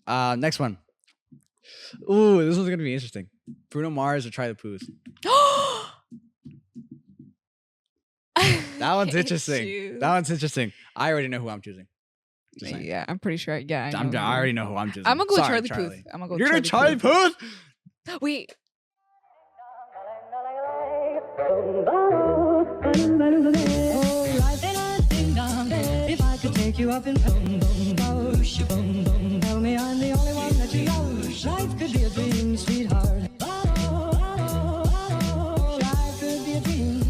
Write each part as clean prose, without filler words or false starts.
Next one. Ooh, this one's gonna be interesting. Bruno Mars or Charlie Puth? That one's interesting. That one's interesting. I already know who I'm choosing. Yeah, I'm pretty sure. Yeah, I already know who I'm choosing. I'm gonna go Sorry, Charlie Puth. I'm gonna go. You're gonna Charlie Puth? Wait. If I could take you up in boom, boom, boom, boom, boom, tell me I'm the only one that you love. Life could be a dream, sweetheart. Life could be a dream.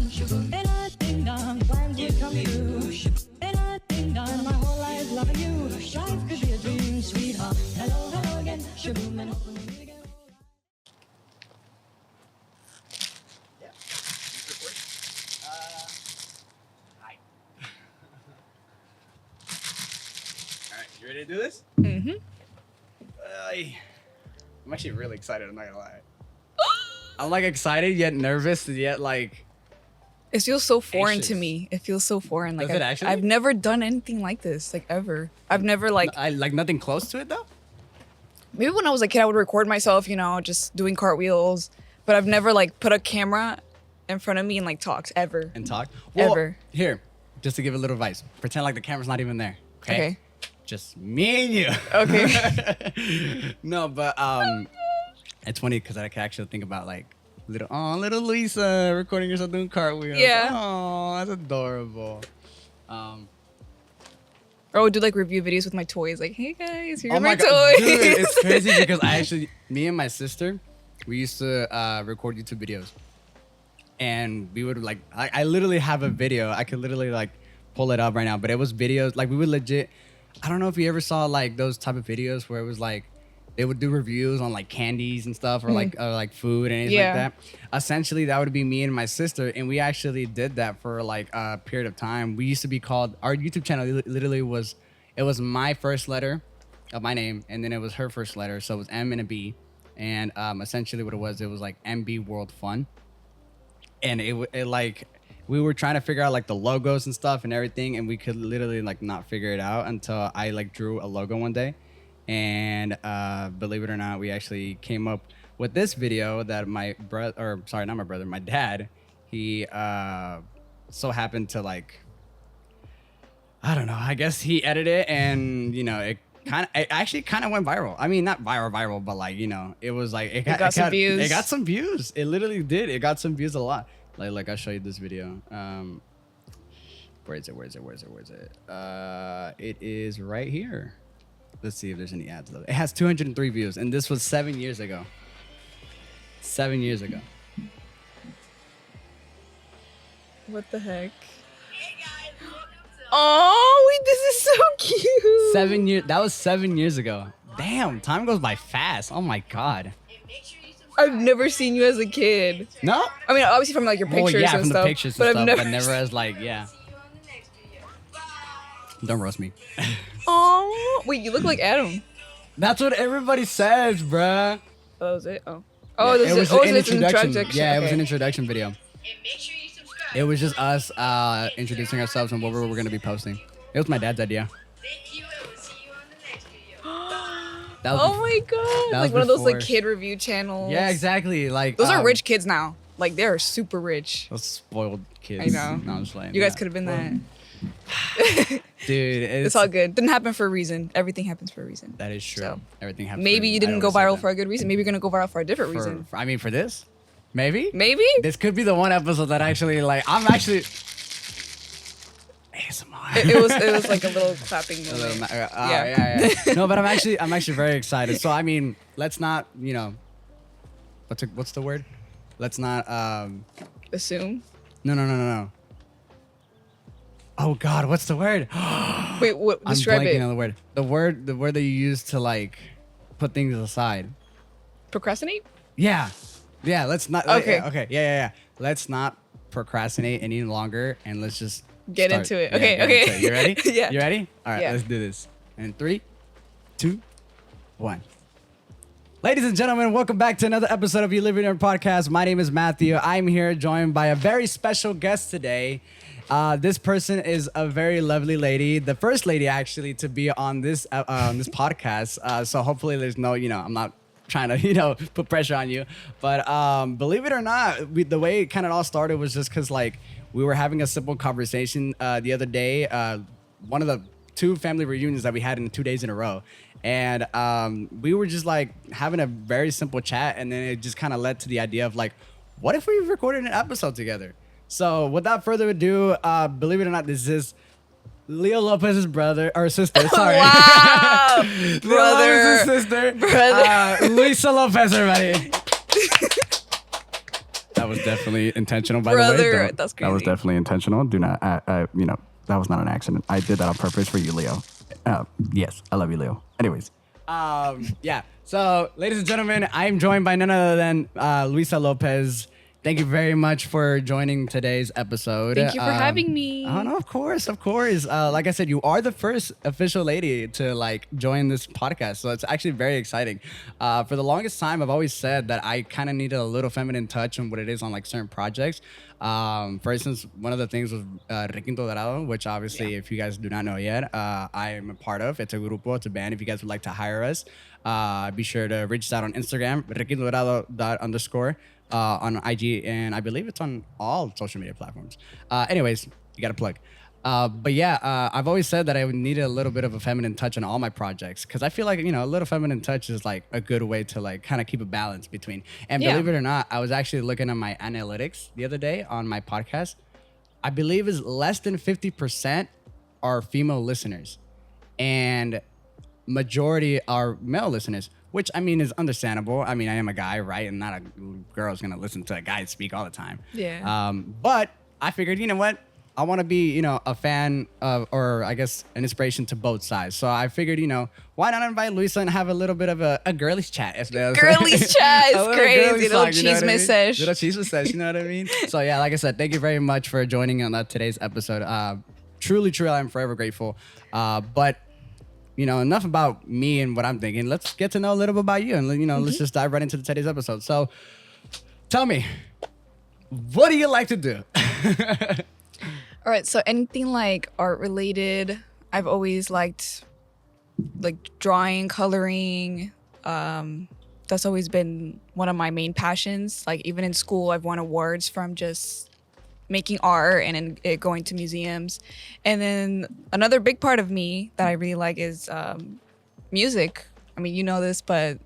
And I ding dong, plans would come true. And I ding dong, my whole life loving you. Life could be a dream, sweetheart. Hello, hello again. Shaboom and hoping we meet again. You ready to do this? Mm-hmm. I'm actually really excited. I'm not gonna lie. I'm like excited yet nervous yet like. It feels so foreign Anxious. to me. It feels so foreign. Like Does it actually? I've never done anything like this, like ever. I've never like I like nothing close to it though. maybe when I was a kid I would record myself, just doing cartwheels, but I've never like put a camera in front of me and like talked ever. And talk. Well, Ever. Here, just to give a little advice. Pretend like the camera's not even there. Okay. Just me and you. Okay. No, but it's funny because I can actually think about like little Lisa recording herself doing cartwheels. Yeah. Oh, that's adorable. Or I would do like review videos with my toys, like, hey guys, here's Oh my my god, toys. dude, it's crazy because me and my sister, we used to record YouTube videos, and we would like, I literally have a video. I could literally like pull it up right now, but it was videos like we would legit. I don't know if you ever saw like those type of videos where it was like they would do reviews on like candies and stuff or like food and anything Yeah. like that. Essentially, that would be me and my sister, and we actually did that for like a period of time. We used to be called our YouTube channel. Literally was my first letter of my name, and then it was her first letter, so it was M and a B, and essentially what it was like MB World Fun, and it like. We were trying to figure out like the logos and stuff and everything, and we could literally like not figure it out until I like drew a logo one day, and believe it or not, we actually came up with this video that my brother, or sorry, not my brother, my dad, he so happened to like, I don't know, I guess he edited it, and it actually kind of went viral. I mean, not viral, but like it was like it got some views. It got some views. It literally did. It got some views a lot. Like I'll show you this video. Where is it? It is right here. Let's see if there's any ads though. It has 203 views, and this was 7 years ago. 7 years ago. What the heck? Oh, wait, this is so cute. 7 years. That was 7 years ago. Damn, time goes by fast. Oh my god. I've never seen you as a kid. No. I mean, obviously from like your pictures Well, yeah, and from stuff. the pictures and but stuff, I've never. but never as like, yeah. Don't roast me. Oh, wait, you look like Adam. That's what everybody says, bruh. Oh, that was it. Oh, Yeah, this is an this introduction. Yeah, it was Okay. an introduction video. It was just us introducing ourselves and what we were going to be posting. It was my dad's idea. That was Oh my god! that Like was one of those like before. kid review channels. Yeah, exactly. Like Those are rich kids now. Like they are super rich. Those spoiled kids. I know. No, I'm just playing. You guys Yeah. could have been that. Dude, It's all good. Didn't happen for a reason. Everything happens for a reason. That is true. So, Everything happens. Maybe you didn't go viral for a good reason. Maybe you're gonna go viral for a different reason. I mean, for this, maybe. Maybe. This could be the one episode that actually like I'm actually. ASMR. It was like a little clapping A little moment. yeah. No, but I'm actually very excited. So I mean, let's not, what's the word? Let's not Assume. No. Oh God, what's the word? Wait, what? Describe I'm blanking it. on the word. The word that you use to like put things aside. Procrastinate. Yeah. Let's not. Okay. Okay. Yeah. Let's not procrastinate any longer, and let's just Get start. into it. Yeah, Okay, get okay. into it. You ready? Yeah. You ready? All right. Yeah. Let's do this. In 3, 2, 1. Ladies and gentlemen, welcome back to another episode of You Live in Your Podcast. My name is Matthew. I'm here joined by a very special guest today. This person is a very lovely lady, the first lady actually to be on this podcast. So hopefully there's no, I'm not trying to, put pressure on you. But believe it or not, the way it kind of all started was just because like we were having a simple conversation the other day. One of the 2 family reunions that we had in 2 days in a row. And we were just like having a very simple chat. And then it just kind of led to the idea of like, what if we recorded an episode together? So without further ado, believe it or not, this is Leo Lopez's brother or sister. Sorry. Wow. Leo Brother. Lopez's sister. Brother. Luisa Lopez, everybody. That was definitely intentional, by the way. Brother, that's That was crazy. definitely intentional. Do not, that was not an accident. I did that on purpose for you, Leo. Yes, I love you, Leo. Anyways, yeah. So, ladies and gentlemen, I'm joined by none other than Luisa Lopez. Thank you very much for joining today's episode. Thank you for having me. Oh no, of course. Like I said, you are the first official lady to like join this podcast, so it's actually very exciting. For the longest time, I've always said that I kind of needed a little feminine touch on what it is on like certain projects. For instance, one of the things was Requinto Dorado, which obviously, if you guys do not know yet, I am a part of. It's a grupo, it's a band. If you guys would like to hire us, be sure to reach us out on Instagram, requintodorado_. On IG, and I believe it's on all social media platforms. Anyways, you got to plug. But yeah, I've always said that I would need a little bit of a feminine touch on all my projects because I feel like, a little feminine touch is like a good way to like kind of keep a balance between. And Yeah. believe it or not, I was actually looking at my analytics the other day on my podcast. I believe is less than 50% are female listeners and majority are male listeners. Which, I mean, is understandable. I mean, I am a guy, right? And not a girl's going to listen to a guy speak all the time. Yeah. But I figured, you know what? I want to be, a fan of, or I guess an inspiration to both sides. So I figured, why not invite Luisa and have a little bit of a girlish chat? Girlies chat A is little crazy. girlish Little talk, you know what I mean? cheese sesh. Little cheese sesh, you know what I mean? So yeah, like I said, thank you very much for joining on today's episode. Truly, I'm forever grateful. But enough about me and what I'm thinking. Let's get to know a little bit about you, and let's just dive right into today's episode. So, tell me, what do you like to do? All right, so anything like art related, I've always liked like drawing, coloring. That's always been one of my main passions. Like even in school, I've won awards from just making art and it going to museums. And then another big part of me that I really like is music. I mean, you know this, but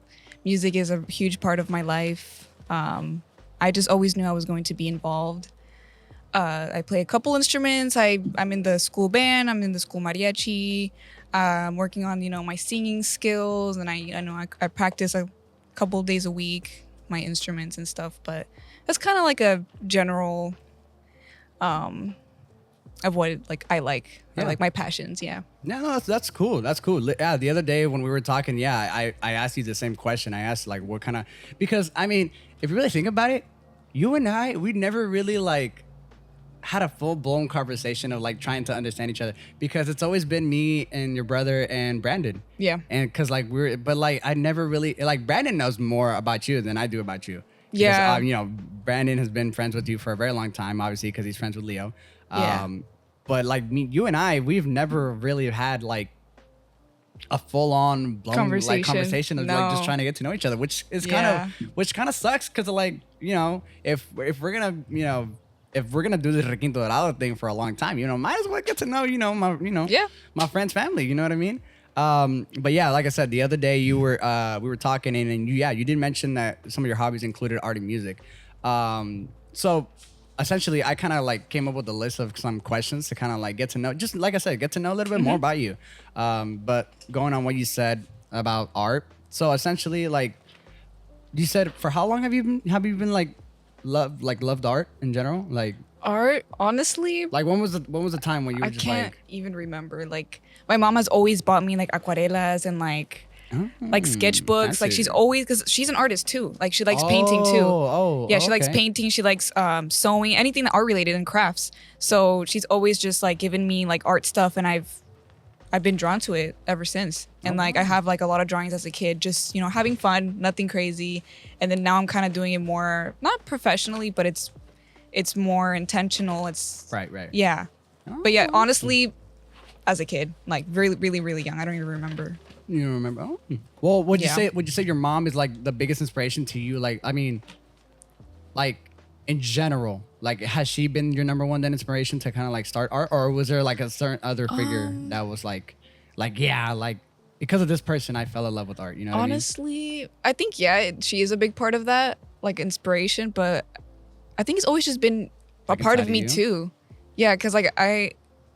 music is a huge part of my life. I just always knew I was going to be involved. I play a couple instruments. I'm in the school band. I'm in the school mariachi. I'm working on, my singing skills. And I practice a couple of days a week, my instruments and stuff. But that's kind of like a general of what I like, or Yeah. like my passions. Yeah. No, that's cool. That's cool. Yeah, the other day when we were talking, I asked you the same question. I asked like what kind of, because I mean, if you really think about it, you and I, we never really like had a full blown conversation of like trying to understand each other because it's always been me and your brother and Brandon. Yeah. And cause like but like I never really like Brandon knows more about you than I do about you. Yeah. Because, Brandon has been friends with you for a very long time, obviously, because he's friends with Leo. Yeah. But like you and I, we've never really had like a full-on blown conversation of like just No. trying to get to know each other, which is Yeah. kind of sucks because like if we're gonna if we're gonna do this Requinto Dorado thing for a long time, might as well get to know Yeah. my friend's family. You know what I mean? But yeah, like I said, the other day we were talking and you did mention that some of your hobbies included art and music. So essentially I kind of like came up with a list of some questions to kind of like get to know, just like I said, get to know a little bit more about you. But going on what you said about art. So essentially like you said, for how long have you been like loved art in general? Like Art, honestly, when was the time when you were I just can't like, even remember. Like my mom has always bought me like acuarelas and like sketchbooks. Like she's always, because she's an artist too. Like she likes painting too. Yeah, she likes okay. painting. She likes sewing, anything that art related and crafts. So she's always just like given me like art stuff, and I've been drawn to it ever since. And like I have like a lot of drawings as a kid, just having fun, nothing crazy. And then now I'm kind of doing it more, not professionally, but it's more intentional. It's Right. yeah. But yeah, Oh. honestly, as a kid, like really, really, really young, I don't even remember. You don't remember? Oh. Well, would you Yeah. say? Would you say your mom is like the biggest inspiration to you? Like, I mean, like in general, like has she been your number one then inspiration to kind of like start art, or was there like a certain other figure that was like yeah, like because of this person I fell in love with art. You know what Honestly, I think yeah, she is a big part of that, like inspiration. But I think it's always just been a Like part of inside of me you? too. Yeah, because like I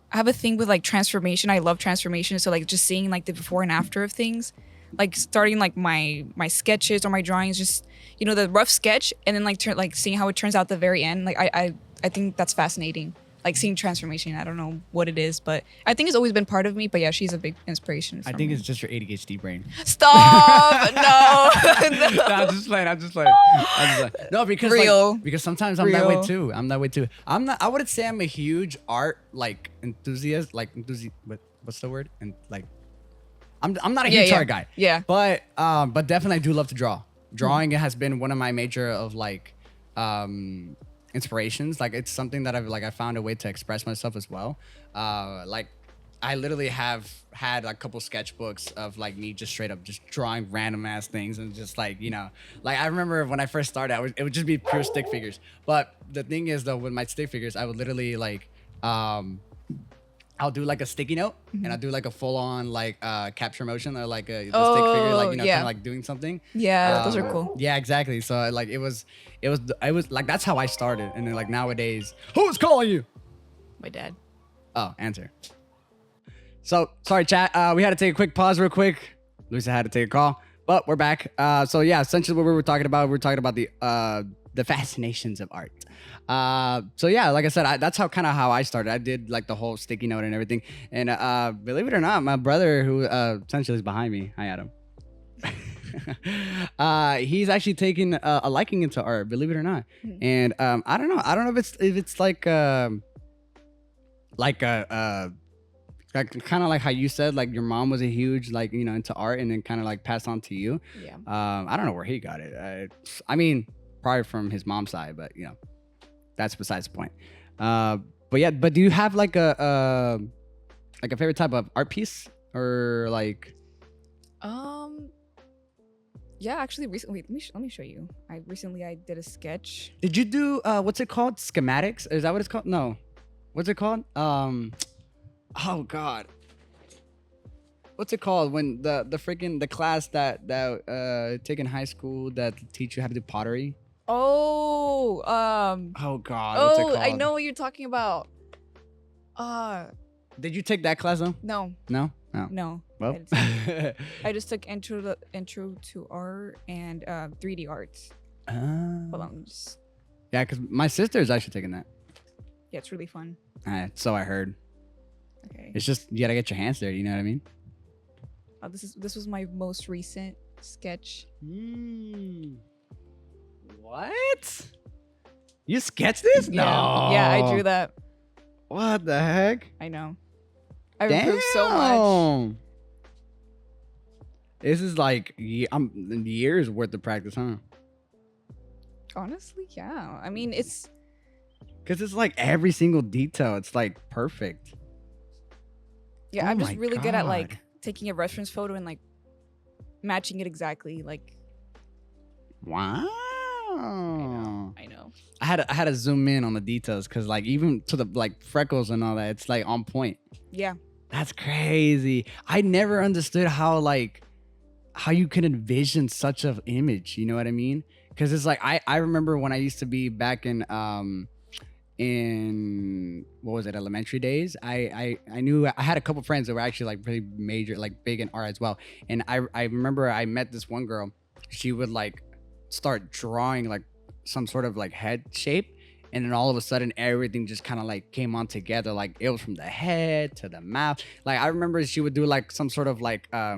have a thing with like transformation. I love transformation. So like just seeing like the before and after of things, like starting like my sketches or my drawings, just the rough sketch, and then like like seeing how it turns out at the very end. Like I think that's fascinating. Like seeing transformation. I don't know what it is, but I think it's always been part of me. But yeah, she's a big inspiration. I for think me. it's just your ADHD brain. Stop! No. No, I'm just playing. I'm just playing. No, because Real. because sometimes I'm that way Real. too. I'm that way too. I'm not. I wouldn't say I'm a huge art like enthusiast. Like what's the word? And like, I'm not a Yeah, huge yeah. art guy. Yeah. But definitely I do love to draw. Drawing has been one of my major of like inspirations. Like it's something that I found a way to express myself as well. Like I literally have had a couple sketchbooks of like me just straight up just drawing random ass things and just like like I remember when I first started it would just be pure stick figures. But the thing is though with my stick figures I would literally like I'll do like a sticky note and I'll do like a full on like capture motion or like the stick figure like yeah. kind of like doing something. Yeah, those are cool. Yeah, exactly. So like it was like that's how I started. And then like nowadays, who's calling you? My dad. Oh, answer. So sorry, chat. We had to take a quick pause real quick. Luisa had to take a call, but we're back. So yeah, essentially what we were talking about the fascinations of art. So yeah, like I said, that's how I started. I did like the whole sticky note and everything. And believe it or not, my brother who essentially is behind me. Hi, Adam. He's actually taken a liking into art, believe it or not. And I don't know if it's like kind of like how you said like your mom was a huge like into art and then kind of like passed on to you. Yeah. I don't know where he got it. I mean probably from his mom's side, but that's besides the point. But yeah, but do you have like a favorite type of art piece or like? Yeah, actually, recently, let me show you. I did a sketch. Did you do what's it called? Schematics? Is that what it's called? No. What's it called? Oh God. What's it called when the freaking the class that take in high school that teach you how to do pottery? Oh, Oh God. What's it called? I know what you're talking about. Did you take that class though? No, No. No. no. Well. I just took intro to art and 3D arts. Hold on, Yeah, because my sister is actually taking that. yeah, it's really fun. So I heard. Okay. It's just you gotta get your hands dirty. You know what I mean? This was my most recent sketch. What? You sketched this? No. Yeah, I drew that. What the heck? I know. I've improved so much. This is like years worth of practice, huh? Honestly, yeah. I mean, it's Because it's like every single detail. It's like perfect. yeah. Oh I'm just my really good at like God. taking a reference photo and like matching it exactly. Like Wow. I know. I had to zoom in on the details because like even to the like freckles and all that, it's like on point. Yeah. That's crazy. I never understood how you can envision such an image. You know what I mean? Because it's like I remember when I used to be back in what was it, elementary days. I knew I had a couple friends that were actually like really major, like big in art as well. And I remember I met this one girl. She would like start drawing like some sort of like head shape. And then all of a sudden, everything just kind of like came on together. Like it was from the head to the mouth. Like I remember she would do like some sort of like a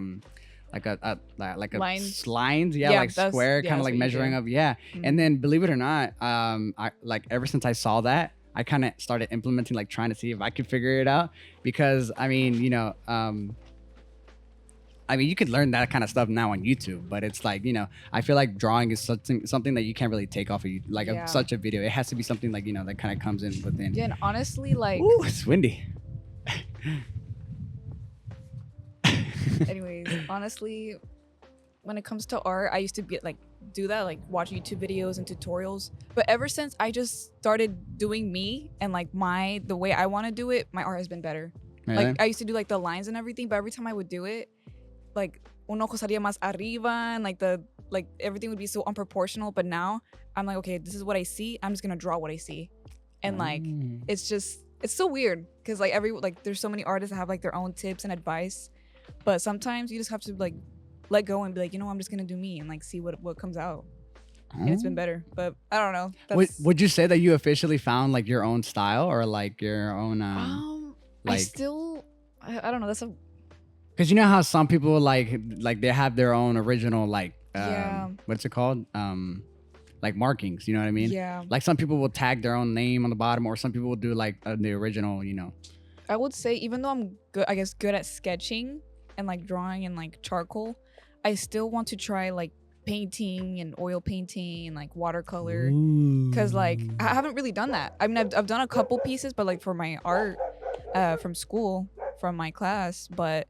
lines, yeah, like square, kind of like measuring up, yeah. And then believe it or not, I like ever since I saw that, I kind of started implementing, like trying to see if I could figure it out. Because I mean, I mean, you could learn that kind of stuff now on YouTube, but it's like, I feel like drawing is something that you can't really take off of you, like Yeah. such a video. It has to be something like, that kind of comes in within. Yeah, and honestly, like, Ooh, it's windy. anyways, honestly, when it comes to art, I used to be like do that, like watch YouTube videos and tutorials. But ever since I just started doing me and like the way I want to do it, my art has been better. Really? Like I used to do like the lines and everything, but every time I would do it, like un ojo salía más arriba and like everything would be so unproportional. But now I'm like, okay, this is what I see. I'm just gonna draw what I see, and like it's so weird because like there's so many artists that have like their own tips and advice, but sometimes you just have to like let go and be like, I'm just gonna do me and like see what comes out. And it's been better, but I don't know. Would you say that you officially found like your own style or like your own I still I don't know. That's a because you know how some people like they have their own original like Yeah. what's it called like markings, you know what I mean? Yeah. Like some people will tag their own name on the bottom, or some people will do like the original, I would say even though I'm good, I guess good at sketching and like drawing and like charcoal, I still want to try like painting and oil painting and like watercolor because like I haven't really done that. I mean, I've done a couple pieces, but like for my art from school, from my class, but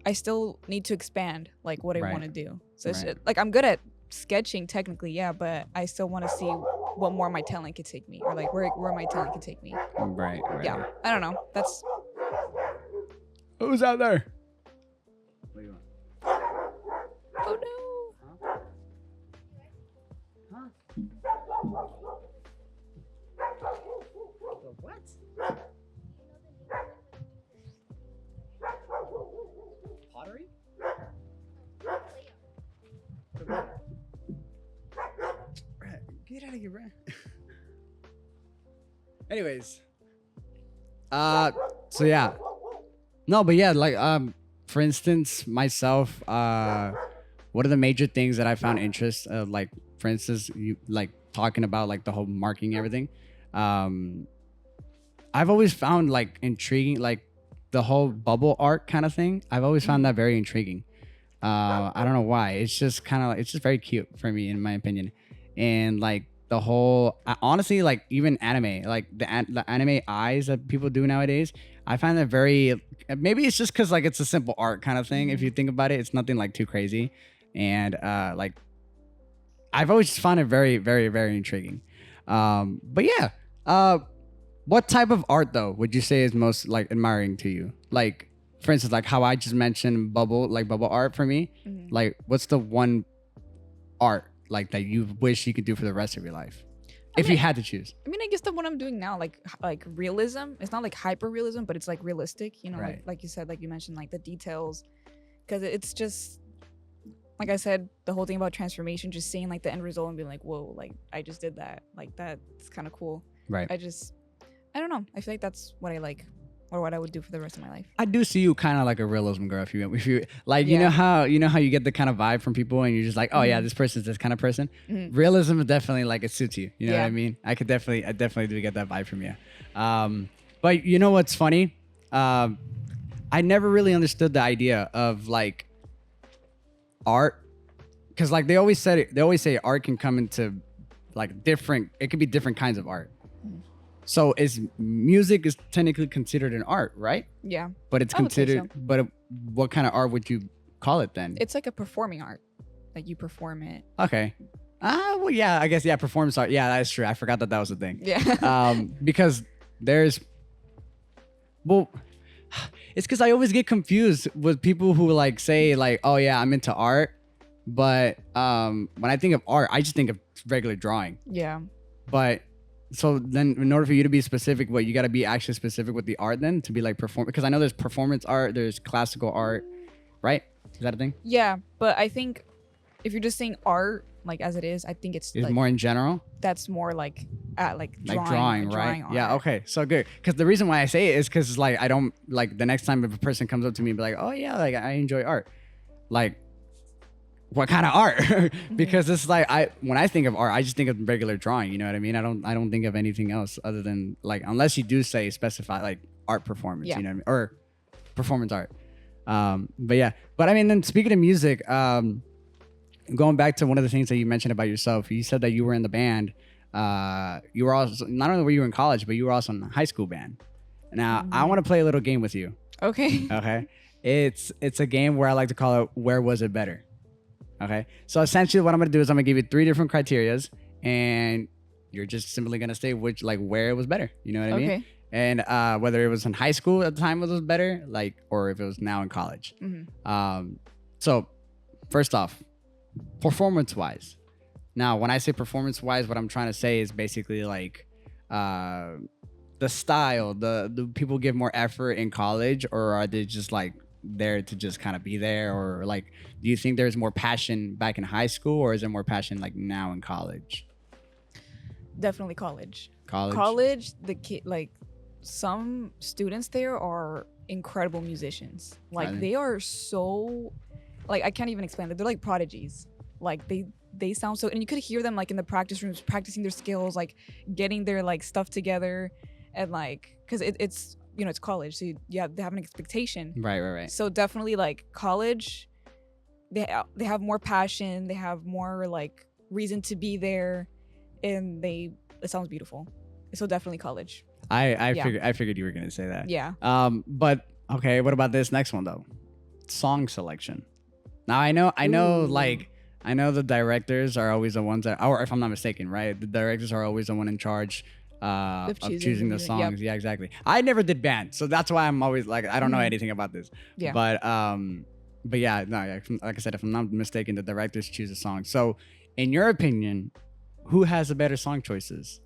I still need to expand like what I Right. want to do. So Right. it's, like I'm good at sketching technically, yeah, but I still want to see what more my talent could take me, or like where my talent could take me. Right. Yeah, I don't know. That's Who's out there? oh no. What? Pottery? Get out of here, bro. Anyways. So yeah. No, but yeah, like for instance, myself, what are the major things that I found interest like for instance, you like talking about like the whole marking everything. I've always found like intriguing like the whole bubble art kind of thing. I've always found that very intriguing. I don't know why. It's just kind of it's just very cute for me in my opinion. And like the whole honestly like even anime, like the anime eyes that people do nowadays, I find that very maybe it's just because like it's a simple art kind of thing. If you think about it, it's nothing like too crazy. And like I've always just found it very, very, very intriguing. But yeah, what type of art though would you say is most like admiring to you? Like for instance, like how I just mentioned bubble art for me. Like what's the one art like that you wish you could do for the rest of your life if you had to choose? I mean, I guess the one I'm doing now, like realism. It's not like hyper realism, but it's like realistic. Right. like you said, like you mentioned, like the details, because it's just like I said, the whole thing about transformation, just seeing like the end result and being like, whoa, like I just did that. Like that's kind of cool. Right. I don't know. I feel like that's what I like, or what I would do for the rest of my life. I do see you kind of like a realism girl. If you like, you know how you get the kind of vibe from people, and you're just like, oh yeah, this person's this kind of person. Realism is definitely like it suits you. You know what I mean? I definitely do get that vibe from you. But you know what's funny? I never really understood the idea of like art, because like they always say art can come into like different. It could be different kinds of art. So music is technically considered an art, right? Yeah. But it's I would say considered. so. But what kind of art would you call it then? It's like a performing art. Like you perform it. Okay. Well, yeah. I guess performance art. Yeah, that is true. I forgot that was a thing. Yeah. Because it's because I always get confused with people who like say like, oh yeah, I'm into art, but when I think of art, I just think of regular drawing. Yeah. But so then in order for you to be specific, you got to be actually specific with the art then to be like because I know there's performance art, there's classical art, right? Is that a thing? Yeah, but I think if you're just saying art like as it is, I think it's like, more in general. that's more like Drawing, right? art. Yeah. Okay. So good. Because the reason why I say it is because like I don't like the next time if a person comes up to me and be like, oh yeah, like I enjoy art, like what kind of art? Because it's like when I think of art, I just think of regular drawing. You know what I mean? I don't think of anything else other than like unless you do specify like art performance. Yeah. You know what I mean? Or performance art. But yeah, but I mean, then speaking of music, going back to one of the things that you mentioned about yourself, you said that you were in the band. You were also, not only were you in college, but you were also in the high school band. Now, I want to play a little game with you. Okay. Okay, it's a game where I like to call it "Where Was It Better." Okay, so essentially, what I'm gonna do is I'm gonna give you 3 different criterias, and you're just simply gonna say where it was better. You know what I mean? Okay. And whether it was in high school at the time it was better, or if it was now in college. So first off, performance wise. Now, when I say performance wise, what I'm trying to say is basically the style. Do people give more effort in college, or are they just there to just kind of be there, or do you think there's more passion back in high school, or is there more passion now in college? Definitely college. College. The kid, some students there are incredible musicians. Really? They are so, I can't even explain it. They're like prodigies. They sound so, and you could hear them in the practice rooms practicing their skills, getting their stuff together, and because it's it's college, so they have an expectation. Right. So definitely college, they have more passion, they have more reason to be there, and it sounds beautiful. So definitely college. I figured you were gonna say that. Yeah. But okay, what about this next one though? Song selection. Now I know Ooh. I know the directors are always the ones that, or if I'm not mistaken, right? The directors are always the one in charge of choosing the music, songs. yep. Yeah, exactly. I never did band, so that's why I'm always I don't know anything about this. Yeah. But yeah, no, yeah, like I said, if I'm not mistaken, the directors choose a song. So, in your opinion, who has the better song choices?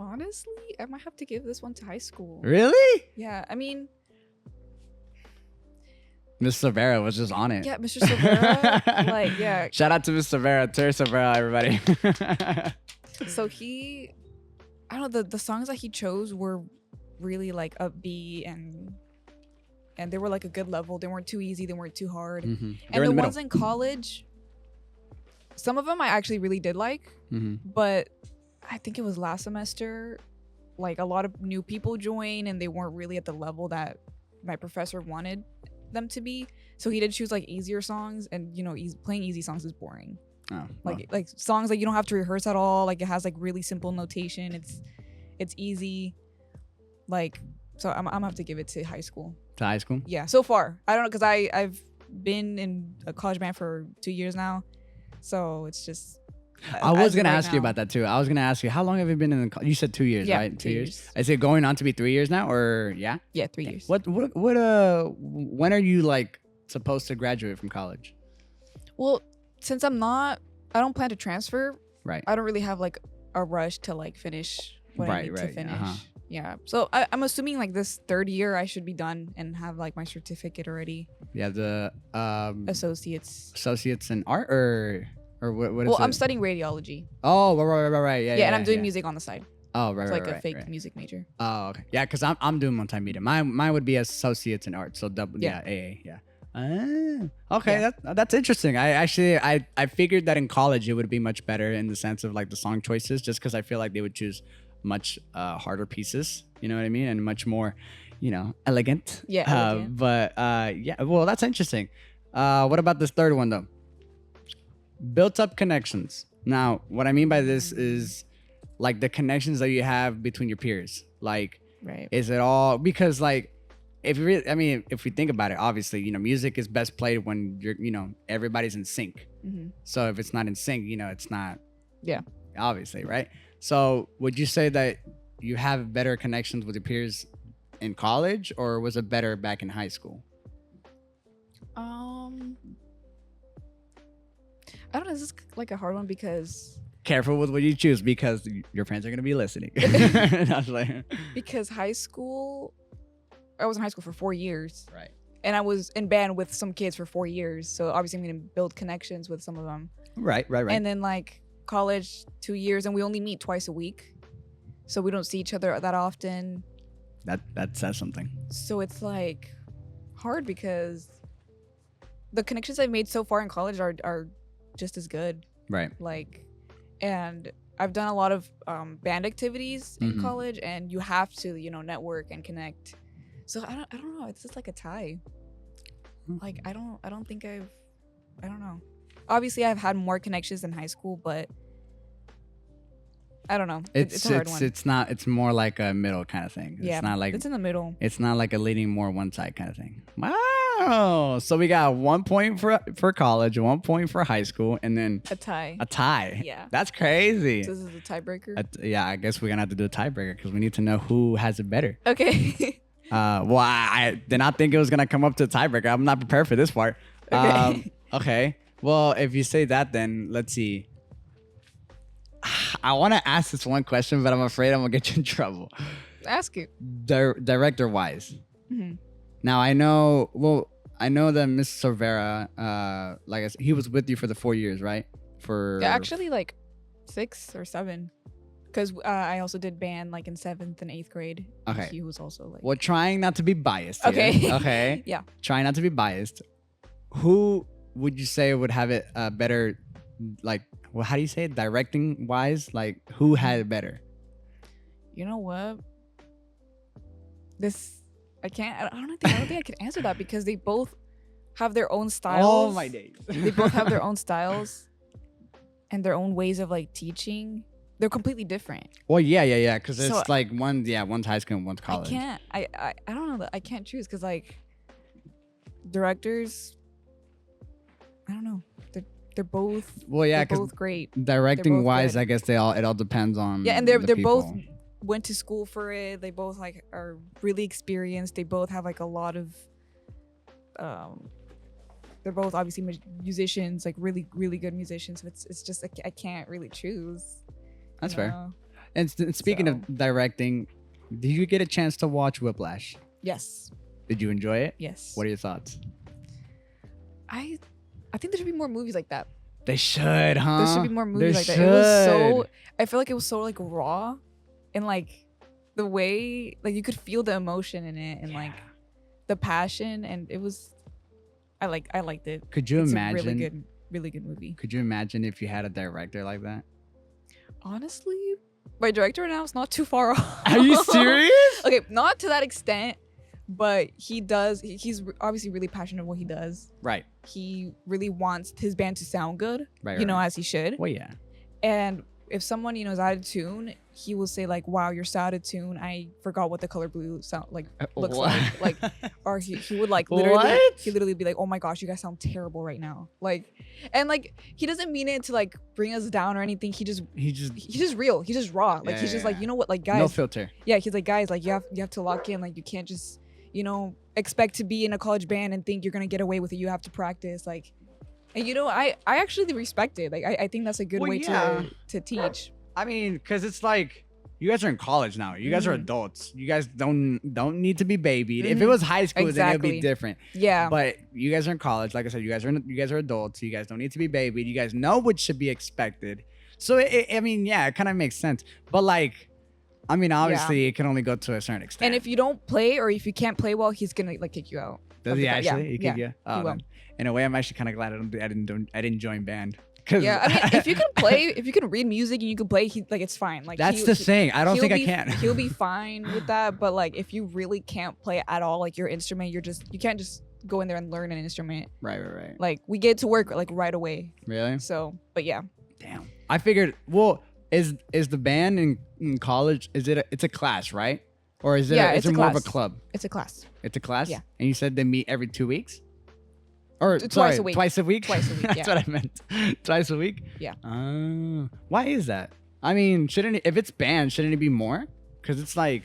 Honestly, I might have to give this one to high school. Really? Yeah, I mean, Miss Severa was just on it. yeah, Mr. Silvera, yeah. Shout out to Miss Severa, Terry Severa, everybody. So I don't know, the songs that he chose were really upbeat, and they were a good level. They weren't too easy, they weren't too hard. Mhm. They're And the in ones in college, some of them I actually really did but I think it was last semester, a lot of new people joined, and they weren't really at the level that my professor wanted them to be. So he did choose easier songs, and playing easy songs is boring. Oh, well. Like songs you don't have to rehearse at all. It has really simple notation. It's easy. So I'm gonna have to give it to high school. To high school? Yeah, so far. I don't know, because I've been in a college band for 2 years now, so it's just. I was as of gonna right ask you now. about that too. I was gonna ask you, how long have you been in the you said 2 years, Yeah, right? 2 years. Is it going on to be 3 years now, or yeah? Yeah, 3 years. What when are you supposed to graduate from college? Well, since I don't plan to transfer. Right. I don't really have a rush to finish what I need to Right. finish. Uh-huh. Yeah. So I'm assuming this 3rd year I should be done and have my certificate already. Yeah, the Associates. associates in art, or what is Well, it? I'm studying radiology. Oh, right. Yeah, Yeah, and I'm doing yeah. music on the side. Oh, right, It's right, a right, fake right. music major. Oh, okay. Yeah, because I'm doing multimedia. Mine would be associates in art, so double. Yeah, Yeah. AA. Yeah. Okay, Yeah. that's interesting. I figured that in college it would be much better in the sense of the song choices, just because I feel like they would choose much harder pieces. You know what I mean, and much more, elegant. Yeah, elegant. But yeah, well, that's interesting. What about this third one though? Built up connections. Now, what I mean by this is the connections that you have between your peers. Right. Is it all because if you really, I mean, if we think about it, obviously, music is best played when everybody's in sync. Mm-hmm. So if it's not in sync, it's not. Yeah. Obviously, right? So would you say that you have better connections with your peers in college, or was it better back in high school? I don't know. This is a hard one because Careful with what you choose, because your friends are gonna be listening. Not like- high school, I was in high school for 4 years. right. And I was in band with some kids for 4 years. So obviously I'm going to build connections with some of them. Right. And then college, 2 years, and we only meet twice a week. So we don't see each other that often. That says something. So it's hard because the connections I've made so far in college are just as good. Right. And I've done a lot of band activities in Mhm. college, and you have to, network and connect. So I don't know. It's just a tie. Like I don't think I don't know. Obviously, I've had more connections in high school, but I don't know. It's a hard one. It's not. It's more like a middle kind of thing. Yeah, It's not like it's in the middle. it's not like a leaning more one side kind of thing. Wow. So we got 1 point for college, 1 point for high school, and then A tie. a tie. Yeah. That's crazy. So this is a tiebreaker. Yeah, I guess we're gonna have to do a tiebreaker because we need to know who has it better. Okay. Well, I did not think it was gonna come up to a tiebreaker. I'm not prepared for this part. Okay. Okay. Well, if you say that, then let's see. I want to ask this one question, but I'm afraid I'm gonna get you in trouble. Ask it. Director wise. Mhm. Now I know. Well, I know that Miss Cervera, like I said, he was with you for the 4 years, right? For Yeah, actually, like 6 or 7, because I also did band like in 7th and 8th grade. Okay. He was also like. Well, trying not to be biased. Here, Okay. Okay. Yeah. Trying not to be biased. Who would you say would have it better? Like, well, how do you say it? Directing wise, like who had it better? You know what? This I can't. I don't think I can answer that because they both have their own styles. Oh my days. They both have their own styles and their own ways of like teaching. They're completely different. Well, yeah. Because it's So- like one's high school and one's college. I can't. I don't know that I can't choose because like directors. I don't know. They're both. Well, yeah, they're because both great. directing both wise, good. I guess it all depends on. Yeah, and the they're both people. went to school for it. They both like are really experienced. They both have like a lot of they're both obviously musicians, like really really good musicians. So it's just like, I can't really choose. That's you fair. know? And speaking So- of directing, did you get a chance to watch Whiplash? Yes. Did you enjoy it? Yes. What are your thoughts? I think there should be more movies like that. They should, huh? There should be more movies There like that. It was so should. I feel like it was so like raw and like the way like you could feel the emotion in it and like the passion, and it was I liked it. Could you It's imagine? a really good movie. Could you imagine if you had a director like that? Honestly, my director now is not too far off. Are you serious? Okay, not to that extent, but he's obviously really passionate about what he does. Right. He really wants his band to sound good, Right. you know, as he should. Well, yeah. And if someone, you know, is out of tune, he will say like, "Wow, you're so out of tune. I forgot what the color blue sound like looks What? like." Or he would like literally What? he literally be like, "Oh my gosh, you guys sound terrible right now." Like, and like he doesn't mean it to like bring us down or anything. He's just real. He's just raw. Like Yeah, he's just yeah, like, yeah. you know what, like No guys. filter. Yeah, he's like, guys, like you have to lock in. Like you can't just, you know, expect to be in a college band and think you're gonna get away with it. You have to practice. Like, and you know, I actually respect it. Like I think that's a good Well, way yeah. to teach. I mean, because it's like you guys are in college now. You guys are Mhm. adults. You guys don't need to be babied. If it Mhm. was high school, then it'd be Exactly. different. Yeah. But you guys are in college. Like I said, you guys are adults. You guys don't need to be babied. You guys know what should be expected. So I mean, yeah, it kind of makes sense. But like, I mean, obviously, it can only go to a certain extent. And if you don't play or if you can't play well, he's gonna like kick you out. Does of he the band. actually? Yeah, He could, yeah, yeah. Oh, he will. then, in a way, I'm actually kind of glad I didn't join band. 'Cause Yeah, I mean, if you can play, if you can read music and you can play, like it's fine. Like that's the thing. I don't he'll think I be- can. He'll be fine with that. But like, if you really can't play at all, like your instrument, you can't just go in there and learn an instrument. Right. Like we get to work like right away. Really? So, but yeah, Damn. I figured. Well, is the band in college? It's a class, right? Or is it? Yeah, Is it's it a more of a class. club? it's a class. It's a class. Yeah. And you said they meet every 2 weeks. Or Twice sorry, a week. Twice a week. Twice a week, That's yeah. what I meant. Twice a week. Yeah. Why is that? I mean, shouldn't it, if it's band, shouldn't it be more? Because it's like.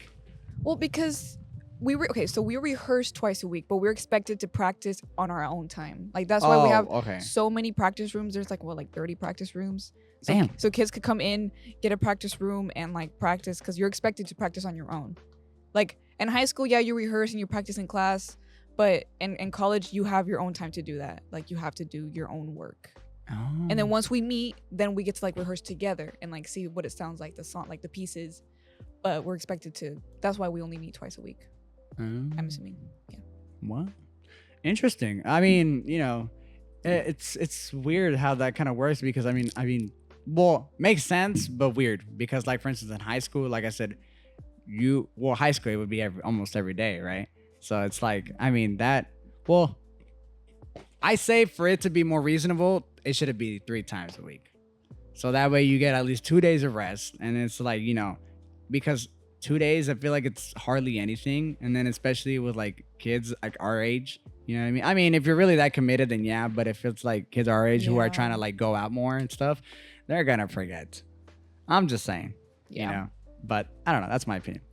Well, because we rehearse twice a week, but we're expected to practice on our own time. Like that's why we have okay. so many practice rooms. There's like 30 practice rooms. So, Damn. So kids could come in, get a practice room, and like practice because you're expected to practice on your own. Like in high school, yeah, you rehearse and you practice in class, but in college, you have your own time to do that. Like you have to do your own work. And Oh. then once we meet, then we get to like rehearse together and like see what it sounds like, the song, like the pieces. But we're expected to. That's why we only meet twice a week. I'm assuming. Yeah. What? Interesting. I mean, you know, it's weird how that kind of works because I mean, well, makes sense, but weird because like for instance in high school, like I said, high school it would be almost every day, right? So it's like I mean that. Well, I say for it to be more reasonable, it should be 3 times a week. So that way you get at least 2 days of rest. And it's like, because 2 days, I feel like it's hardly anything. And then especially with like kids like our age, you know what I mean? I mean, if you're really that committed, then yeah. But if it's like kids our age who are Yeah. trying to like go out more and stuff, they're going to forget. I'm just saying, but I don't know. That's my opinion.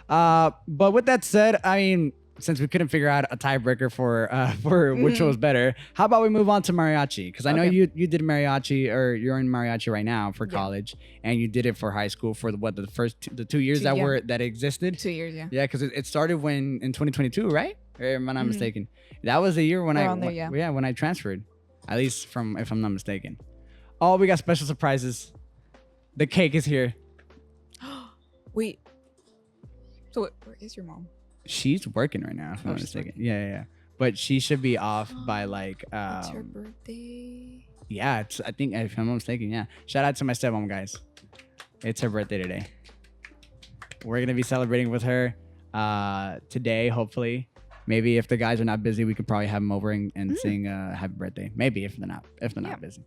But with that said, I mean, since we couldn't figure out a tiebreaker for which was better, how about we move on to mariachi? Because I know Okay. you did mariachi, or you're in mariachi right now for college, and you did it for high school for the first the 2 years that existed. 2 years, yeah. Yeah, because it started in 2022, right? Or am I not mistaken? That was the year when Around there, yeah. when I transferred, at least from if I'm not mistaken. Oh, we got special surprises. The cake is here. Wait. So where is your mom? She's working right now, if I'm not she's mistaken. Yeah. But she should be off by like It's her birthday. yeah, it's I think if I'm not mistaken, yeah. Shout out to my stepmom, guys. It's her birthday today. We're gonna be celebrating with her today, hopefully. Maybe if the guys are not busy, we could probably have them over and sing happy birthday. Maybe if they're not busy.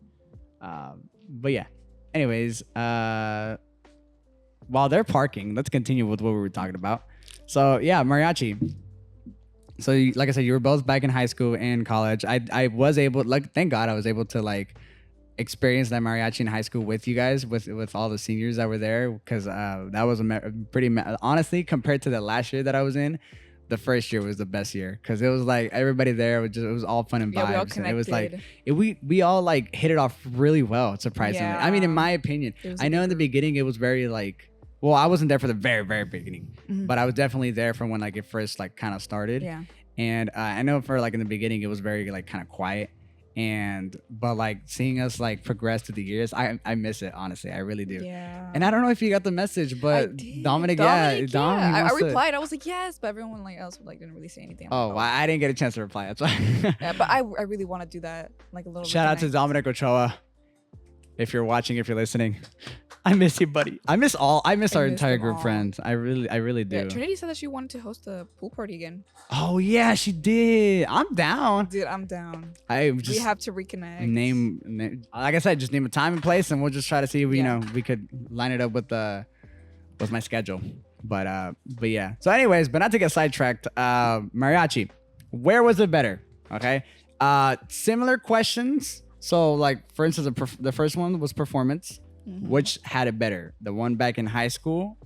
But yeah. Anyways, while they're parking, let's continue with what we were talking about. So yeah, mariachi. So like I said, you were both back in high school and college. I was able, like, thank God I was able to like experience that mariachi in high school with you guys, with all the seniors that were there, because that was honestly, compared to the last year that I was in, the first year was the best year, because it was like everybody there it was all fun and vibes. Yeah, we all And it was like connected. we all like hit it off really well, surprisingly. I mean, in Yeah. my opinion, It was a I know good in the group. beginning it was very like, well, I wasn't there for the very, very beginning, Mhm. but I was definitely there from when like it first like kind of started. Yeah. And I know for like in the beginning it was very like kind of quiet, but like seeing us like progress through the years, I miss it, honestly. I really do. Yeah. And I don't know if you got the message, I but did. Dominic, Dominic, Dom, he I wants to- replied. I was like, yes, but everyone like else like didn't really say anything. I'm Oh, like, well, I didn't get a chance to reply. That's why. Yeah, but I really want to do that like a little. Shout out to reconnect. Dominic Ochoa. If you're watching, if you're listening, I miss you, buddy. I miss our miss entire them group all. friends. I really do. Yeah, Trinity said that she wanted to host a pool party again. Oh yeah, she did. I'm down. Dude, I'm down. I We just have to reconnect. name, like I said, just name a time and place, and we'll just try to see if Yeah. we could line it up with my schedule. But yeah. So anyways, but not to get sidetracked. Mariachi, where was it better? Okay. Similar questions. So like for instance, the first one was performance. Mhm. Which had it better, the one back in high school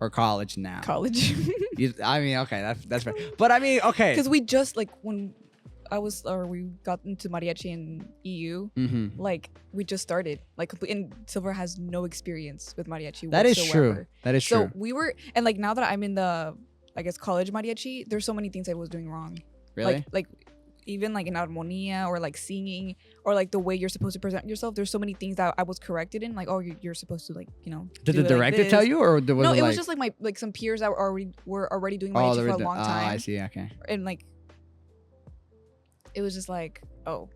or college now? College. I mean, okay, that's fair. But I mean, okay. Because we just like when we got into mariachi in EU, Mm-hmm. like we just started. Like and Silver has no experience with mariachi. That is whatsoever. true. That is So true. we were, and like now that I'm in the, I guess college mariachi, there's so many things I was doing wrong. Really? Like even like in armonía or like singing or like the way you're supposed to present yourself. There's so many things that I was corrected in. Like, oh, you're supposed to like, Did do the it like director this. tell you, or was No, it it like, was just like some peers that were already doing oh, mariachi there for a was long time. I see. Okay. And like it was just like, oh,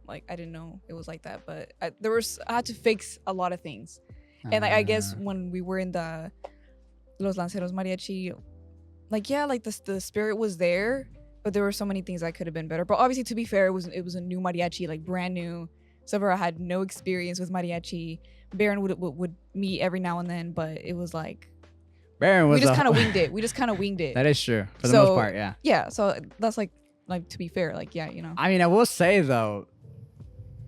like I didn't know it was like that. But I had to fix a lot of things. And like, I guess when we were in the Los Lanceros mariachi, like yeah, like the spirit was there, but there were so many things that could have been better. But obviously, to be fair, it was a new mariachi, like brand new. Silvera had no experience with mariachi. Baron would meet every now and then, but it was like Baron was we just a- kind of winged it. We just kind of winged it. That is true for the So- most part. Yeah. Yeah, so that's like to be fair, like yeah, I mean, I will say though,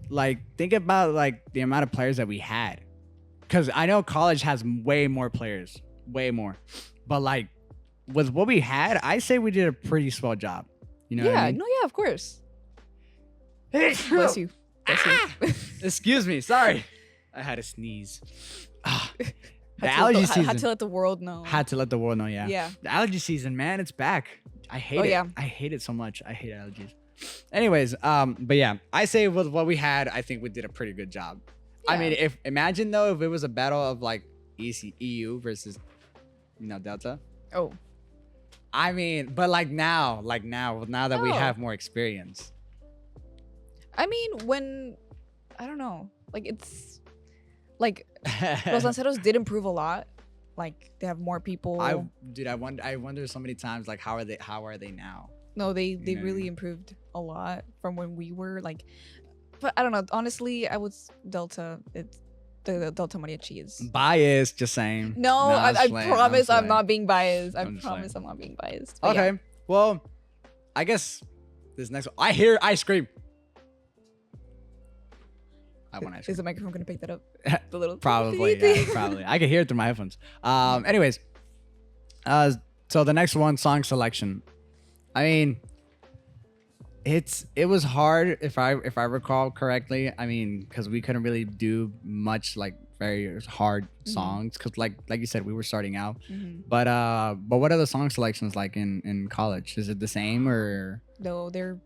like think about like the amount of players that we had, because I know college has way more players, way more, but like with what we had, I say we did a pretty swell job. You know? yeah, What I mean? no, yeah, of course. Bless you. Bless you. Excuse me. Sorry. I had a sneeze. Ah, the Had to let allergy had season. to let the world know. Had to let the world know. Yeah. Yeah. The allergy season, man, it's back. I hate Oh, it. yeah. I hate it so much. I hate allergies. Anyways, but yeah, I say with what we had, I think we did a pretty good job. I Yeah. mean, imagine though if it was a battle of like EU versus Delta. Oh. I mean, but like now that we Oh. have more experience. I mean, I don't know. Like it's like Los Lanceros did improve a lot. Like they have more people. I wonder so many times like how are they now? No, they know what I really mean? improved. a lot from when we were like, but I don't know. Honestly, I would Delta. It's the Delta Mariachi is. Biased, just saying. No, I'm I playing, promise I'm playing. not being biased. I I'm just promise playing. I'm not being biased. But Okay, yeah. well, I guess this next one. I hear ice cream. I want ice cream. Is the microphone gonna pick that up? The little Probably, yeah, probably. I can hear it through my headphones. Anyways, so the next one, song selection. I mean, it was hard if I recall correctly. I mean, because we couldn't really do much like very hard songs because like you said, we were starting out. Mhm. But what are the song selections like in college? Is it the same or No, they're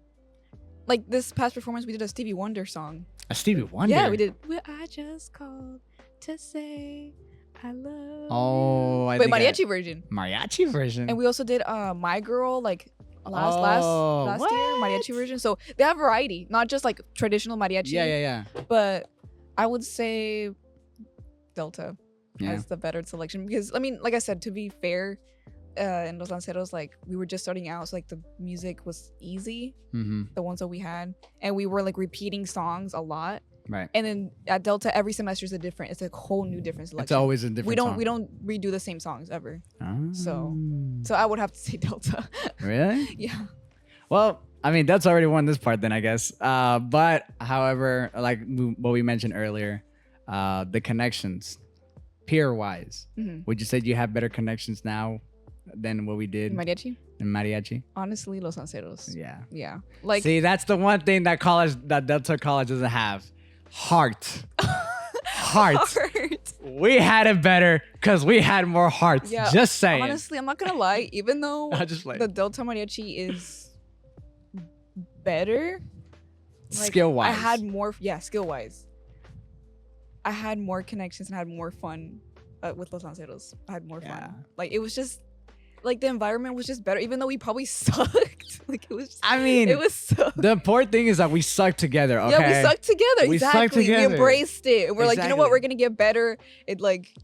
like this past performance. We did a Stevie Wonder song. a Stevie Wonder? Yeah, we did. Well, I just called to say I love. Oh, I Wait, think mariachi version. mariachi version. And we also did My Girl like last Oh, last year mariachi version. So they have variety, not just like traditional mariachi. yeah. But I would say Delta Yeah. has the better selection because I mean, like I said, to be fair, in Los Lanceros, like we were just starting out, so like the music was easy, Mm-hmm. the ones that we had, and we were like repeating songs a lot. Right. And then at Delta, every semester is a different. It's a whole new different selection. It's always a different. we don't song. we don't redo the same songs ever. So- Oh. So I would have to say Delta. Really? Yeah. Well, I mean, that's already won this part then, I guess. But however, like what we mentioned earlier, the connections, peer-wise, hmm would you say you have better connections now than what we did Mariachi. in mariachi? Honestly, Los Lanceros. Yeah. Yeah. Like See, that's the one thing that Delta College doesn't have. Heart. Heart. Heart. We had it better because we had more hearts. Yeah, Just saying. Honestly, I'm not gonna lie. Even though I just like the Delta Mariachi is better, skill-wise. I had more. Yeah, skill wise. I had more connections and had more fun with Los Lanceros. I had more Yeah. fun. Like it was just like the environment was just better, even though we probably sucked. Like it was. I mean, It was so. the important thing is that we suck together. Okay. Yeah, we sucked together. We sucked Exactly. together. We embraced it. And we're like, you know what? Exactly. We're gonna get better. It like It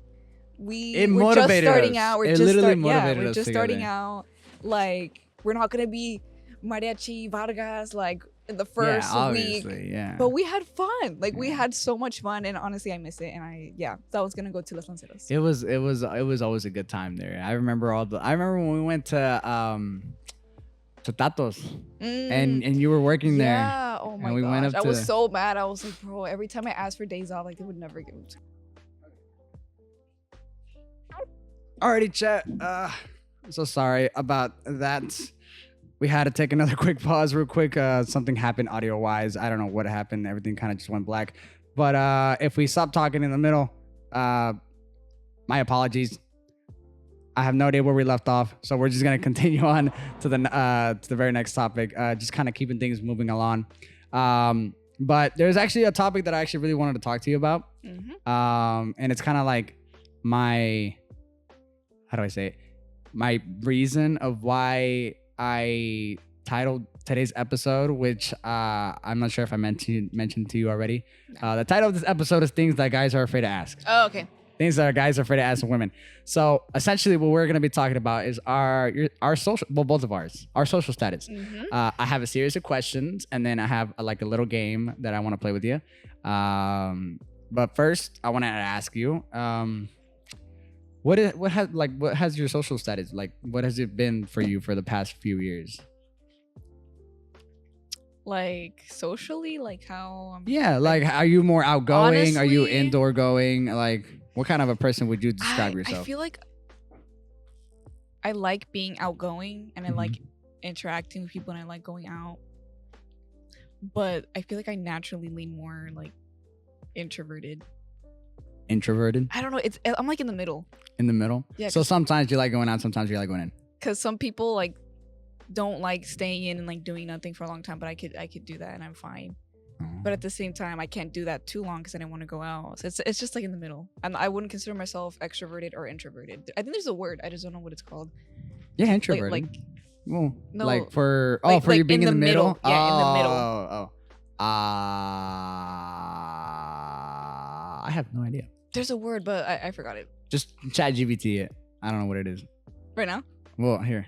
we're just motivated starting us. out. We're It just literally start- yeah, motivated we're us just starting together. out. Like we're not gonna be Mariachi Vargas like in the first yeah, week. obviously, yeah. But we had fun. Like we Yeah. had so much fun, and honestly, I miss it. And so I was gonna go to Los Lanceros. It was always a good time there. I remember when we went to Tatos and you were working there. Yeah. Oh my and we gosh. went up I was to- so mad. I was like, bro, every time I asked for days off, like they would never give them to me. Alrighty, chat. So sorry about that. We had to take another quick pause real quick. Something happened audio wise. I don't know what happened. Everything kind of just went black. But if we stop talking in the middle, my apologies. I have no idea where we left off. So we're just gonna continue on to the very next topic. Just kind of keeping things moving along. But there's actually a topic that I actually really wanted to talk to you about. Mhm. And it's kind of like my, how do I say it? My reason of why I titled today's episode, which I'm not sure if I mentioned to you already. The title of this episode is Things That Guys Are Afraid to Ask. Oh, okay. Things that guys are afraid to ask women. So essentially what we're going to be talking about is our social, well, both of our social status. Mhm. I have a series of questions, and then I have a little game that I want to play with you. But first, I want to ask you, what has your social status like? What has it been for you for the past few years? Like socially, like how I'm Yeah, like are you more outgoing? Are you Honestly- indoor going? Like, what kind of a person would you describe I yourself? feel like I like being outgoing and I like interacting with people and I like going out. But I feel like I naturally lean more like introverted. Introverted, I don't know. I'm like in the middle. in the middle. Yeah, So sometimes you like going out, sometimes you like going in. because some people like don't like staying in and like doing nothing for a long time. But I could do that and I'm fine. But at the same time, I can't do that too long because I didn't want to go out. So it's just like in the middle. I wouldn't consider myself extroverted or introverted. I think there's a word. I just don't know what it's called. Yeah, introverted. Like well, No, like for like- for you like being in the middle. Yeah, in the middle. Oh. I have no idea. there's a word, but I forgot it Just chat GBT it. I don't know what it is. right now. Well, here.